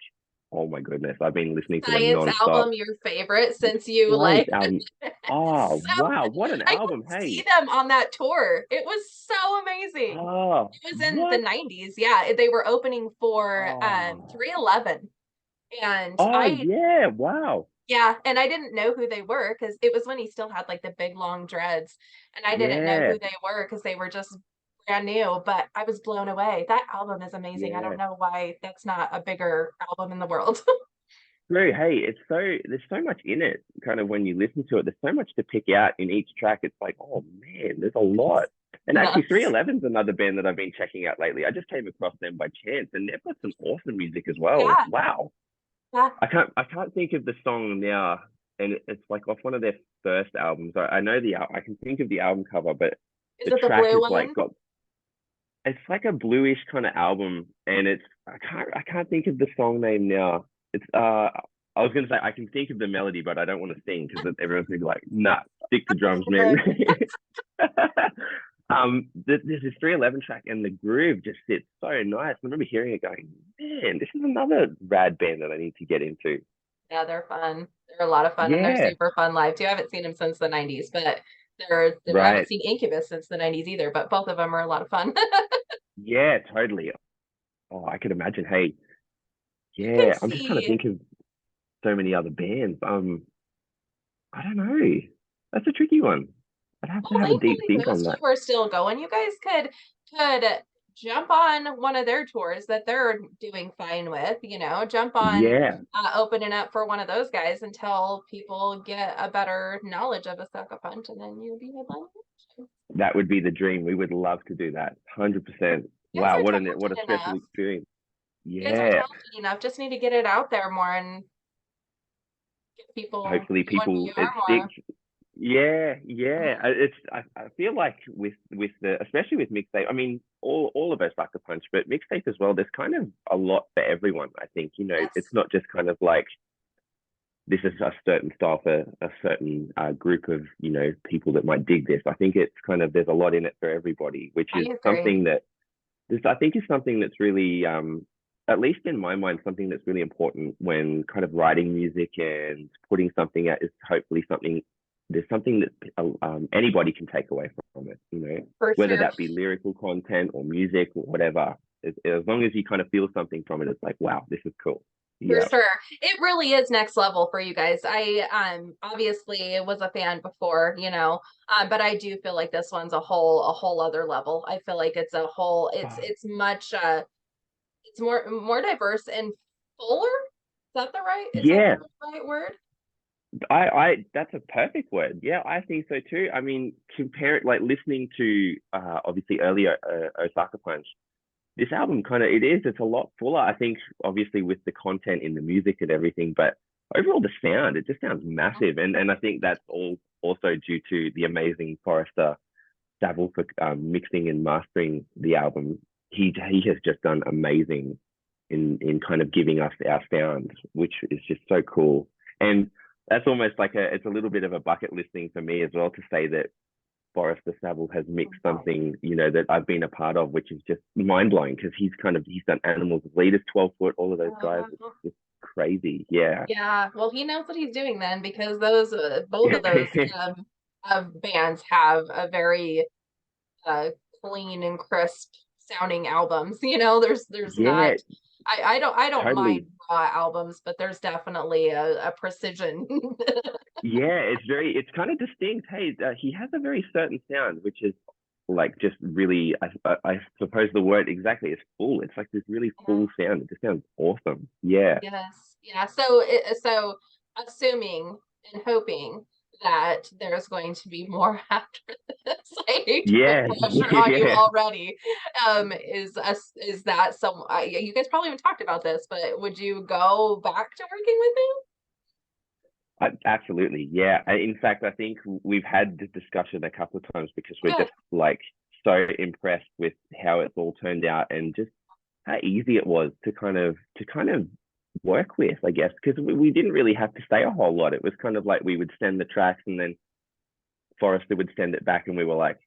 oh my goodness, I've been listening to them Science nonstop. album, your favorite since you Science like. album. Oh So wow, what an I album! got to see Hey. them on that tour. It was so amazing. Oh, It was in the what? 90s. Yeah, they were opening for Oh, 311. And oh yeah, wow. yeah, and I didn't know who they were because it was when he still had like the big long dreads, and I didn't know Yeah, who they were because they were just brand new, but I was blown away. That album is amazing. I don't yeah. know why that's not a bigger album in the world. True. Hey, there's so much in it. Kind of when you listen to it, there's so much to pick out in each track. It's like, oh man, there's a lot. And actually, Nuts. 311's another band that I've been checking out lately. I just came across them by chance, and they've got some awesome music as well. Yeah, Wow. yeah. I can't think of the song now, and it's like off one of their first albums. I know I can think of the album cover, but Is the it the track blue is like one? got it's like a bluish kind of album, and I can't think of the song name now. It's I was gonna say I can think of the melody, but I don't want to sing because everyone's gonna be like, nah, stick to drums, man. Good. There's this 311 track, and the groove just sits so nice. I remember hearing it going, man, this is another rad band that I need to get into. Yeah, they're fun. They're a lot of fun and they're Yeah, super fun live too. I haven't seen them since the 90s, but I haven't right. seen Incubus since the 90s either, but both of them are a lot of fun. Yeah, totally. Oh, I could imagine. Hey, You can yeah, I'm just trying to see, think of so many other bands. I don't know. That's a tricky one. I'd have to well, have a deep thankfully think those on that. two are still going. You guys could jump on one of their tours that they're doing fine with, jump on Yeah, opening up for one of those guys until people get a better knowledge of a sucker punch and then you'll be headlining. that would be the dream. We would love to do that. 100%. You guys Wow, are what a talented special enough. experience. You guys are Yeah. talented enough. Just need to get it out there more and get people Hopefully knowing who people you it are more. sticks. Yeah, yeah. Mhm. I feel like with the especially with mixtape. I mean, all of us like the punch, but mixtape as well. There's kind of a lot for everyone. I think it's Yes, not just kind of like this is a certain style for a certain group of people that might dig this. I think it's kind of there's a lot in it for everybody, which I is agree. something that this I think is something that's really at least in my mind something that's really important when kind of writing music and putting something out is hopefully something there's something that anybody can take away from it, For whether sure. that be lyrical content or music or whatever. As long as you kind of feel something from it, it's like wow, this is cool. For Yeah. sure. It really is next level for you guys. I obviously was a fan before, but I do feel like this one's a whole other level. I feel like it's much it's more diverse and fuller. Is that the Yeah, right word? that's a perfect word. Yeah, I think so too. I mean, compare it like listening to obviously earlier Osaka Punch. This album it's a lot fuller. I think obviously with the content in the music and everything, but overall the sound, it just sounds massive. And I think that's all also due to the amazing Forrester Saville for mixing and mastering the album. He has just done amazing in kind of giving us our sound, which is just so cool. And that's almost like it's a little bit of a bucket list thing for me as well to say that Forrester Saville has mixed something, that I've been a part of, which is just mind blowing because he's done Animals as Leaders, 12 Foot, all of those guys. It's Oh, just crazy. Yeah. yeah. Well, he knows what he's doing then because those both of those bands have a very uh, clean and crisp sounding albums. There's not. Yeah, I don't mind totally. raw albums, but there's definitely a precision. Yeah, it's kind of distinct. Hey, he has a very certain sound, which is like just really, I suppose the word exactly is full. It's like this really Yeah. full sound. It just sounds awesome. Yeah. Yes. Yeah. So assuming and hoping that there's going to be more after this, I hate to put Yeah. pressure on you Yeah. already. Is that some? You guys probably haven't talked about this, but would you go back to working with him? Absolutely. Yeah. In fact, I think we've had this discussion a couple of times because we're Good. just like so impressed with how it's all turned out and just how easy it was to kind of work with, I guess, because we didn't really have to say a whole lot. It was kind of like we would send the tracks and then Forrester would send it back and we were like,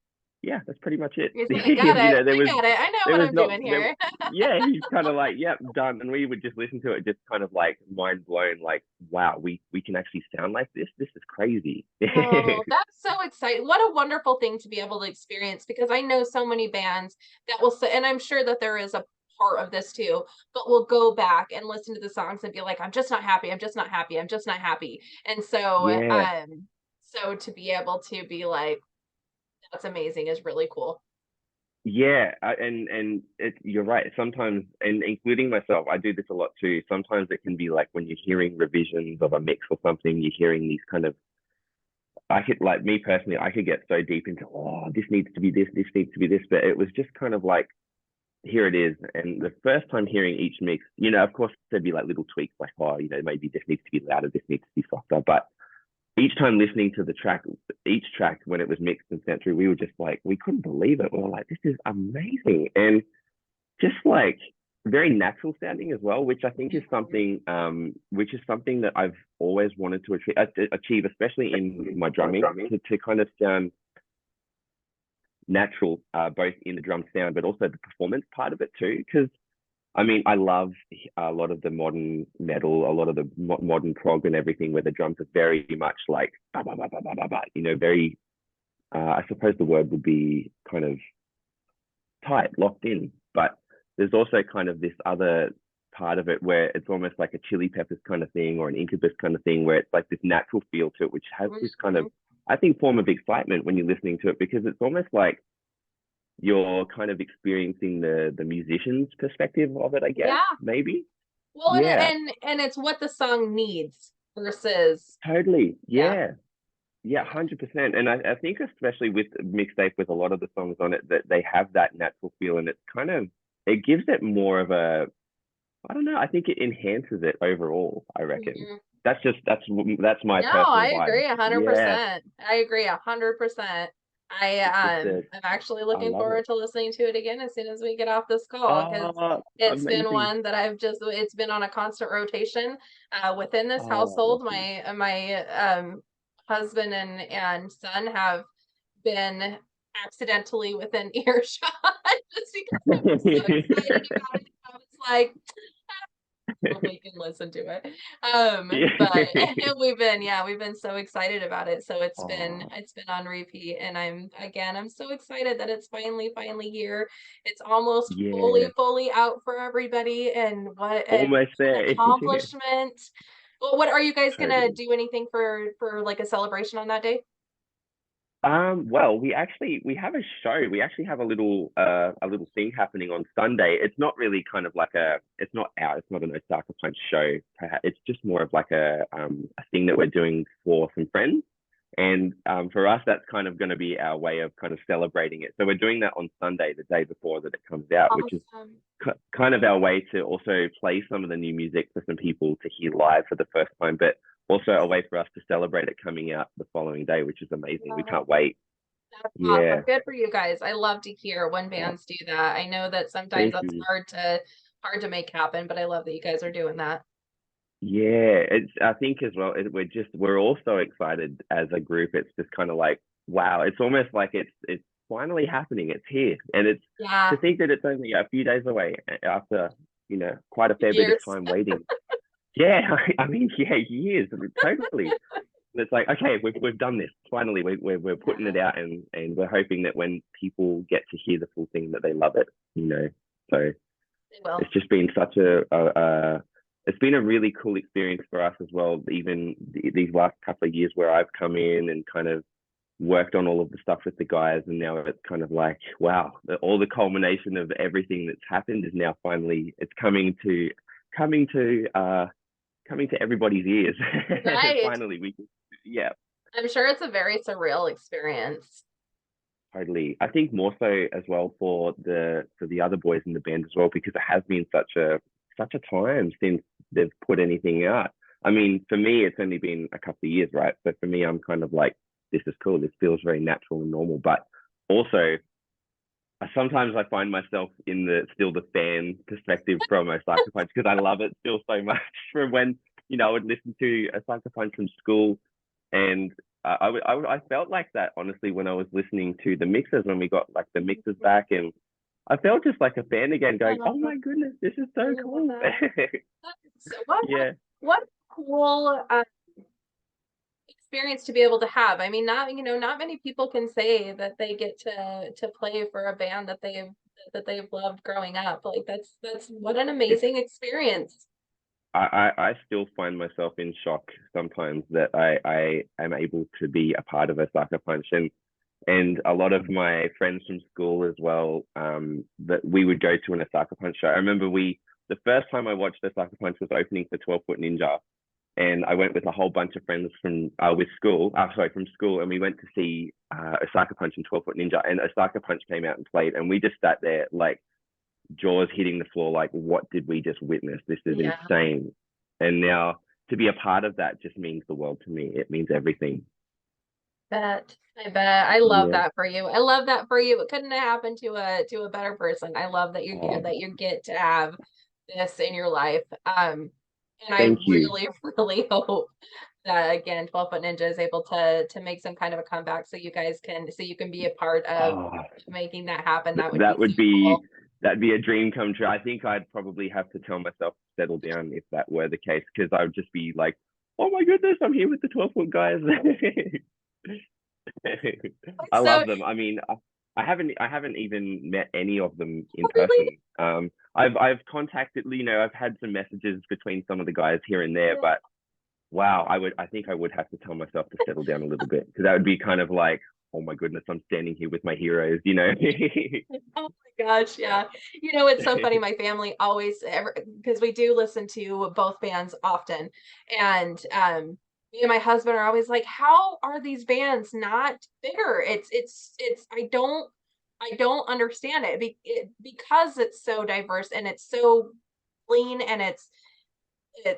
yeah, that's pretty much it. He's like, got You it. know, there I was got it. I know there what was I'm not doing there, here. yeah, he's kind of like, yep, done. And we would just listen to it, just kind of like mind blown, like, wow, we can actually sound like this. This is crazy. Oh, that's so exciting. What a wonderful thing to be able to experience because I know so many bands that will say, and I'm sure that there is a part of this too, but will go back and listen to the songs and be like, I'm just not happy. I'm just not happy. I'm just not happy. And Yeah. so to be able to be like, that's amazing is really cool. Yeah, and you're right. Sometimes, and including myself, I do this a lot too. Sometimes it can be like when you're hearing revisions of a mix or something, you're hearing these kind of. I could like me personally, I could get so deep into, oh, this needs to be this needs to be this, but it was just kind of like, here it is. And the first time hearing each mix, of course there'd be like little tweaks, like, oh, maybe this needs to be louder, this needs to be softer, but each time listening to the track, each track when it was mixed and sent through, we were just like, we couldn't believe it. We were like, this is amazing. And just like very natural sounding as well, which I think is Mhm. something that I've always wanted to achieve, especially in my drumming, to kind of sound natural, both in the drum sound, but also the performance part of it too. Because I mean, I love a lot of the modern metal, a lot of the modern prog and everything, where the drums are very much like, bah, bah, bah, bah, bah, bah, bah, very, I suppose the word would be kind of tight, locked in. But there's also kind of this other part of it where it's almost like a Chili Peppers kind of thing or an Incubus kind of thing, where it's like this natural feel to it, which has this kind of, Mhm. I think, form of excitement when you're listening to it because it's almost like you're kind of experiencing the musician's perspective of it, I guess, Yeah. maybe. Well, Yeah, and it's what the song needs versus totally. yeah. Yeah. Yeah, 100%. And I think especially with mixtape with a lot of the songs on it that they have that natural feel and it's kind of it gives it more of a I don't know, I think it enhances it overall, I reckon. Mhm. That's my No, personal I vibe. agree Yeah. 100%. I agree 100%. It's just I'm actually I looking love forward it. to listening to it again as soon as we get off this call because Oh, it's been amazing. one that it's been on a constant rotation within this Oh, household. awesome. My husband and son have been accidentally within earshot just because I'm so excited about it. I was like, we can listen to it. But we've been so excited about it. So Oh, it's been on repeat and I'm so excited that it's finally here. It's almost yeah. fully out for everybody and what Almost an there. accomplishment. Well, what are you guys gonna Totally. do anything for like a celebration on that day? Well, we have a show. We actually have a little thing happening on Sunday. It's not really kind of like it's not an Osaka Punch show. Perhaps it's just more of like a thing that we're doing for some friends. And for us, that's kind of going to be our way of kind of celebrating it. So we're doing that on Sunday, the day before that it comes out, which is Awesome. kind of our way to also play some of the new music for some people to hear live for the first time, but also a way for us to celebrate it coming out the following day, which is amazing. We can't wait. That's awesome. Yeah. Good for you guys. I love to hear when Oh, bands do that. I know that sometimes thank that's you. hard to make happen, but I love that you guys are doing that. Yeah, it's I think as well, we're all so excited as a group. It's just kind of like, wow, it's almost like it's finally happening. It's here. And it's to Yeah. think that it's only a few days away after, quite a fair bit of Years. time waiting. Yeah, I mean, yeah, years, totally. And it's like, okay, we've done this. Finally, we're putting it Yeah, out, and we're hoping that when people get to hear the full thing, that they love it. So they will. it's just been such it's been a really cool experience for us as well. Even these last couple of years where I've come in and kind of worked on all of the stuff with the guys, and now it's kind of like, wow, all the culmination of everything that's happened is now finally it's coming to coming to everybody's ears. Right. Finally, we can, yeah, I'm sure it's a very surreal experience. totally. I think more so as well for the other boys in the band as well, because it has been such a time since they've put anything out. I mean, for me, it's only been a couple of years, right? So for me, I'm kind of like, this is cool. This feels very natural and normal. But also, sometimes I find myself in the still the fan perspective from Osaka Punch because I love it still so much. From when I would listen to Osaka Punch from school, and I felt like that honestly when I was listening to the mixes when we got like the mixes back, and I felt just like a fan again, going, "Oh Oh, my goodness, this is I so love cool." that. So Yeah. what cool experience to be able to have. I mean, not many people can say that they get to play for a band that they've loved growing up. Like that's what an It's amazing experience. I still find myself in shock sometimes that I am able to be a part of Osaka Punch, and a lot of my friends from school as well, that we would go to an Osaka Punch show. I remember the first time I watched Osaka Punch was opening for 12 Foot Ninja, and I went with a whole bunch of friends from school, and we went to see Osaka Punch and 12 Foot Ninja, and Osaka Punch came out and played, and we just sat there like jaws hitting the floor, like, what did we just witness? This is Yeah, insane. And now to be a part of that just means the world to me. It means everything. I bet. I love Yeah. that for you. I love that for you. It couldn't have happened to a better person. I love that Oh, you get to have this in your life. And I thank you. really, really hope that again 12 Foot Ninja is able to make some kind of a comeback so you can be a part of Oh, making that happen. That would be that would so cool. be that'd be a dream come true. I think I'd probably have to tell myself to settle down if that were the case, because I would just be like, oh my goodness, I'm here with the 12 foot guys. I So love them. I mean, I haven't even met any of them in really, person. I've contacted, I've had some messages between some of the guys here and there, but wow, I think I would have to tell myself to settle down a little bit, because that would be kind of like, oh my goodness, I'm standing here with my heroes. oh my gosh, yeah. It's so funny. My family always, because we do listen to both bands often, and me and my husband are always like, "How are these bands not bigger?" It's. I don't understand because it's so diverse and it's so clean and it's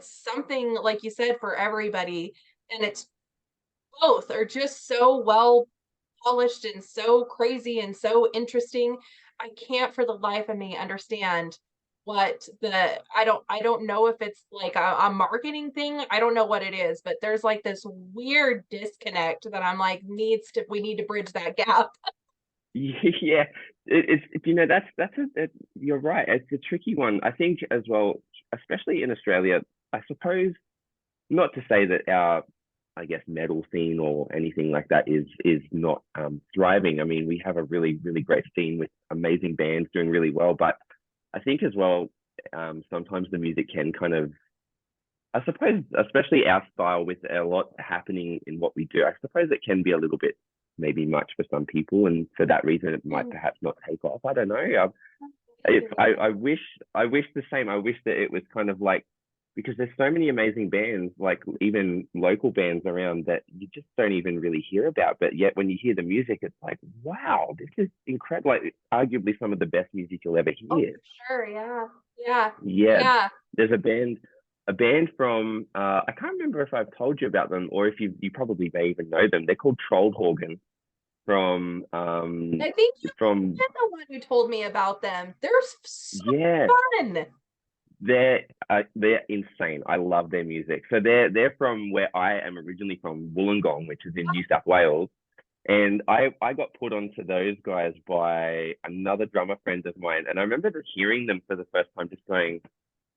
something like you said for everybody, and it's both are just so well polished and so crazy and so interesting. I can't for the life of me understand what the I don't know if it's like a marketing thing. I don't know what it is, but there's like this weird disconnect that I'm like we need to bridge that gap. Yeah, you're right. It's a tricky one. I think as well, especially in Australia. I suppose, not to say that our, I guess, metal scene or anything like that is not thriving. I mean, we have a really really great scene with amazing bands doing really well, but I think as well, sometimes the music can kind of, I suppose, especially our style with a lot happening in what we do, I suppose it can be a little bit maybe much for some people, and for that reason, it might Mm, perhaps not take off. I don't know. maybe. I wish the same. I wish that it was kind of like, because there's so many amazing bands, like even local bands around, that you just don't even really hear about. But yet, when you hear the music, it's like, wow, this is incredible. Like, arguably some of the best music you'll ever Oh, hear. for sure. Yeah. Yeah. Yeah, Yeah. there's a band from, I can't remember if I've told you about them, or if you probably may even know them. They're called Trollhorgen from I think you've from been the one who told me about them. They're so yeah, fun. they're insane. I love their music. So they're from where I am originally from, Wollongong, which is in New South Wales. And I got put onto those guys by another drummer friend of mine. And I remember just hearing them for the first time, just going,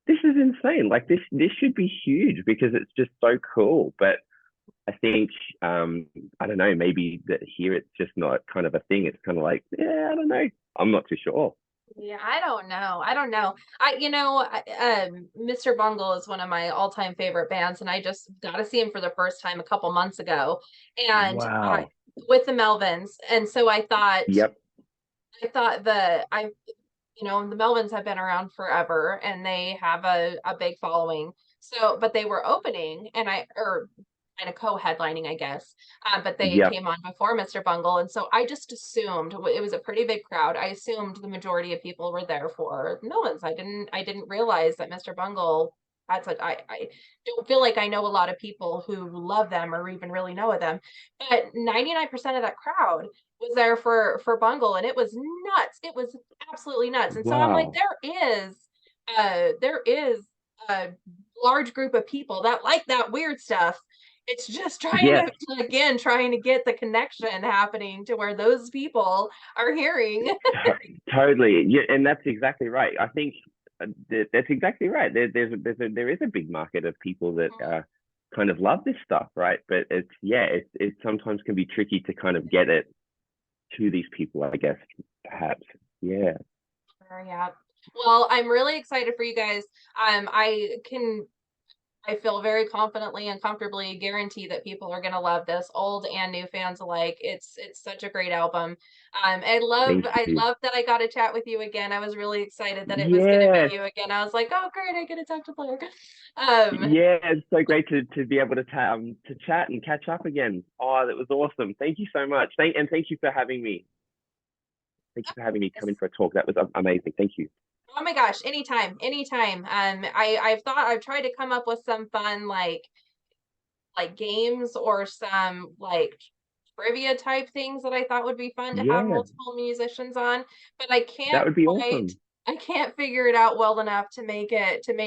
this is insane. Like, this should be huge, because it's just so cool. But I think, I don't know, maybe that here it's just not kind of a thing. It's kind of like, yeah, I don't know. I'm not too sure. Yeah, I don't know. I don't know. Mr. Bungle is one of my all-time favorite bands, and I just got to see him for the first time a couple months ago. And Wow. with the Melvins. And so Yep. I thought the Melvins have been around forever and they have a big following. So, but they were opening or kind of co-headlining, I guess. But they Yep. came on before Mr. Bungle. And so I just assumed it was a pretty big crowd. I assumed the majority of people were there for Melvins. I didn't realize that Mr. Bungle I don't feel like I know a lot of people who love them or even really know them, but 99% of that crowd was there for Bungle, and it was nuts. It was absolutely nuts. And so I'm like, Wow. there is a large group of people that like that weird stuff. It's just Yes. trying to get the connection happening to where those people are hearing. Totally. Yeah, and that's exactly right. I think that's exactly right. There is a big market of people that kind of love this stuff, right? But it sometimes can be tricky to kind of get it to these people, I guess, perhaps. Yeah. Yeah. Well, I'm really excited for you guys. I feel very confidently and comfortably guarantee that people are going to love this, old and new fans alike. It's such a great album. Thank I you. love that I got to chat with you again. I was really excited that it was going to be Yes. you again. I was like, oh great, I get to talk to Blair. Um, Yeah, it's so great to be able to chat and catch up again. Oh, that was awesome. Thank you so much. Thank you for having me. Thank you for having me come in for a talk. That was amazing. Thank you. oh my gosh, anytime, anytime. I've tried to come up with some fun like games or some like trivia type things that I thought would be fun to have Yeah, multiple musicians on, but that would be awesome. I can't figure it out well enough to make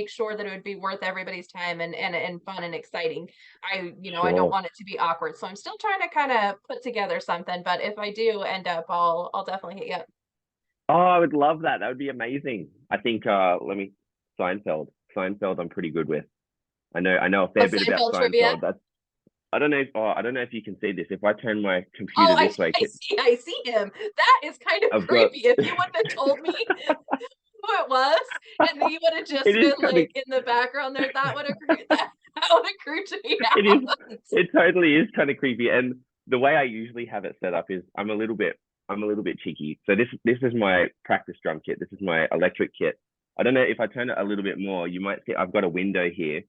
sure that it would be worth everybody's time and fun and exciting. I don't Sure. want it to be awkward. So I'm still trying to kind of put together something, but if I do end up, I'll definitely hit you up. Oh, I would love that. That would be amazing. I think let me Seinfeld. Seinfeld I'm pretty good with. I know a Oh, fair bit about Seinfeld trivia. Seinfeld. That's I don't know if you can see this. If I turn my Oh, computer this way, I see him. That is kind of I've got creepy. If you wouldn't have told me who it was, and he would have it just is been kind of like in the background there, that would have creeped me it is out. it totally is kind of creepy. And the way I usually have it set up is I'm a little bit cheeky. So this is my practice drum kit. This is my electric kit. I don't know if I turn it a little bit more, you might see I've got a window here.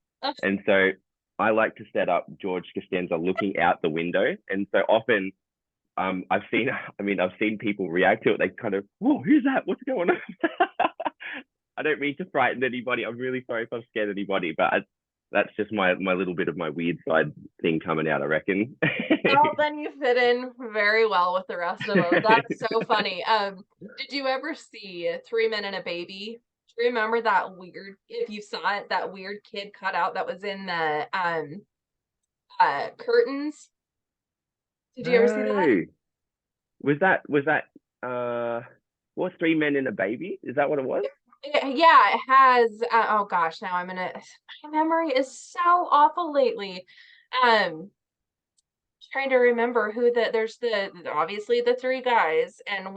And so I like to set up George Costanza looking out the window. And so often I've seen people react to it. They kind of, whoa, who's that? What's going on? I don't mean to frighten anybody. I'm really sorry if I've scared anybody, but that's just my little bit of my weird side thing coming out, I reckon. Well, then you fit in very well with the rest of them. That's so funny. Did you ever see Three Men and a Baby? Do you remember that weird, if you saw it, that weird kid cutout that was in the curtains? Did you ever see that? No. Was that what's Three Men and a Baby? Is that what it was? Yeah, it has. Oh gosh, now my memory is so awful lately. Um, Trying to remember there's obviously the three guys, and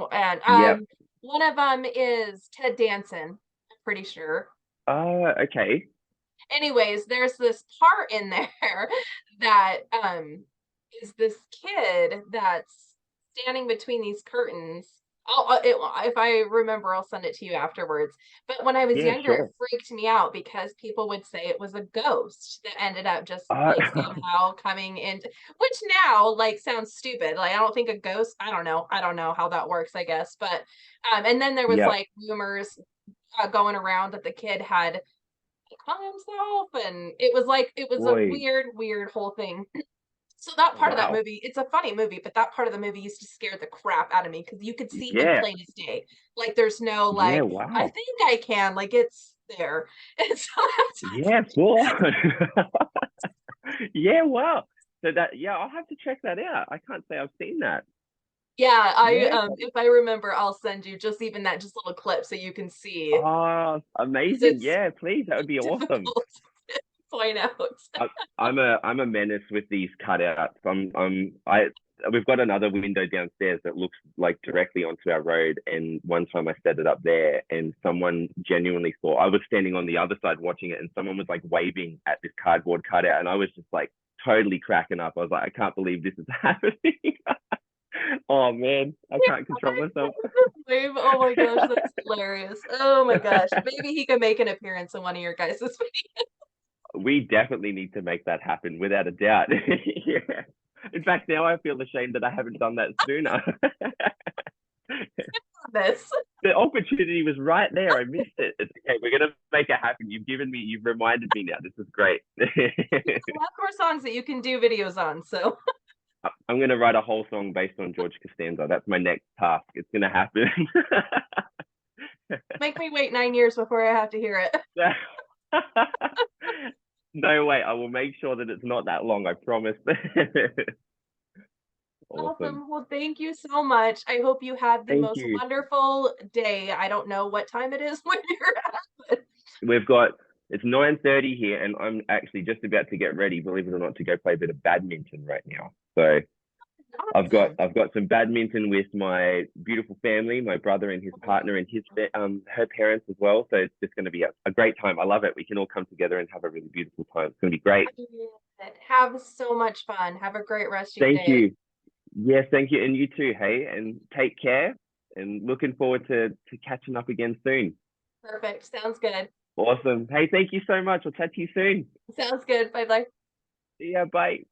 Yep. one of them is Ted Danson. I'm pretty sure. Okay. Anyways, there's this part in there that is this kid that's standing between these curtains. If I remember, I'll send it to you afterwards. But when I was Yeah, younger, it sure. freaked me out because people would say it was a ghost that ended up just Uh, like somehow coming in, which now like sounds stupid. Like I don't think a ghost. I don't know how that works. I guess, but and then there was yep. like rumors going around that the kid had hung himself, and it was a Boy. weird whole thing. So that part of that Wow. movie, it's a funny movie, but that part of the movie used to scare the crap out of me because you could see him Yeah. plain as day. Like there's no Yeah, like, I wow. think I can, like it's there. And so Yeah, full on. Yeah, wow. So yeah, I'll have to check that out. I can't say I've seen that. yeah, I Yeah. if I remember, I'll send you just even that just little clip so you can see Oh, because amazing. it's Yeah, please. That would be awesome. difficult to point out. I, I'm a menace with these cutouts. We've got another window downstairs that looks like directly onto our road. And one time I set it up there, and someone genuinely thought I was standing on the other side watching it, and someone was like waving at this cardboard cutout, and I was just like totally cracking up. I was like, I can't believe this is happening. Oh man, I can't control myself. Wave. Oh my gosh, that's hilarious. Oh my gosh. Maybe he can make an appearance in one of your guys' videos. We definitely need to make that happen without a doubt. Yeah. In fact, now I feel ashamed that I haven't done that sooner. This. The opportunity was right there. I missed it. It's okay. We're gonna make it happen. You've reminded me now. This is great. A lot more songs that you can do videos on. So I'm gonna write a whole song based on George Costanza. That's my next task. It's gonna happen. make me wait 9 years before I have to hear it. No way. I will make sure that it's not that long. I promise. Awesome. Awesome. Well, thank you so much. I hope you had the Thank most you. wonderful day. I don't know what time it is where you're at, but We've got it's 9:30 here, and I'm actually just about to get ready, believe it or not, to go play a bit of badminton right now. So awesome. I've got some badminton with my beautiful family, my brother and his partner and his her parents as well. So it's just going to be a great time. I love it. We can all come together and have a really beautiful time. It's going to be great. Have so much fun. Have a great rest of your Thank day. you. Yes, thank you, and you too. Hey, and take care. And looking forward to catching up again soon. Perfect. Sounds good. Awesome. Hey, thank you so much. I'll chat to you soon. Sounds good. Bye bye. See ya. Bye.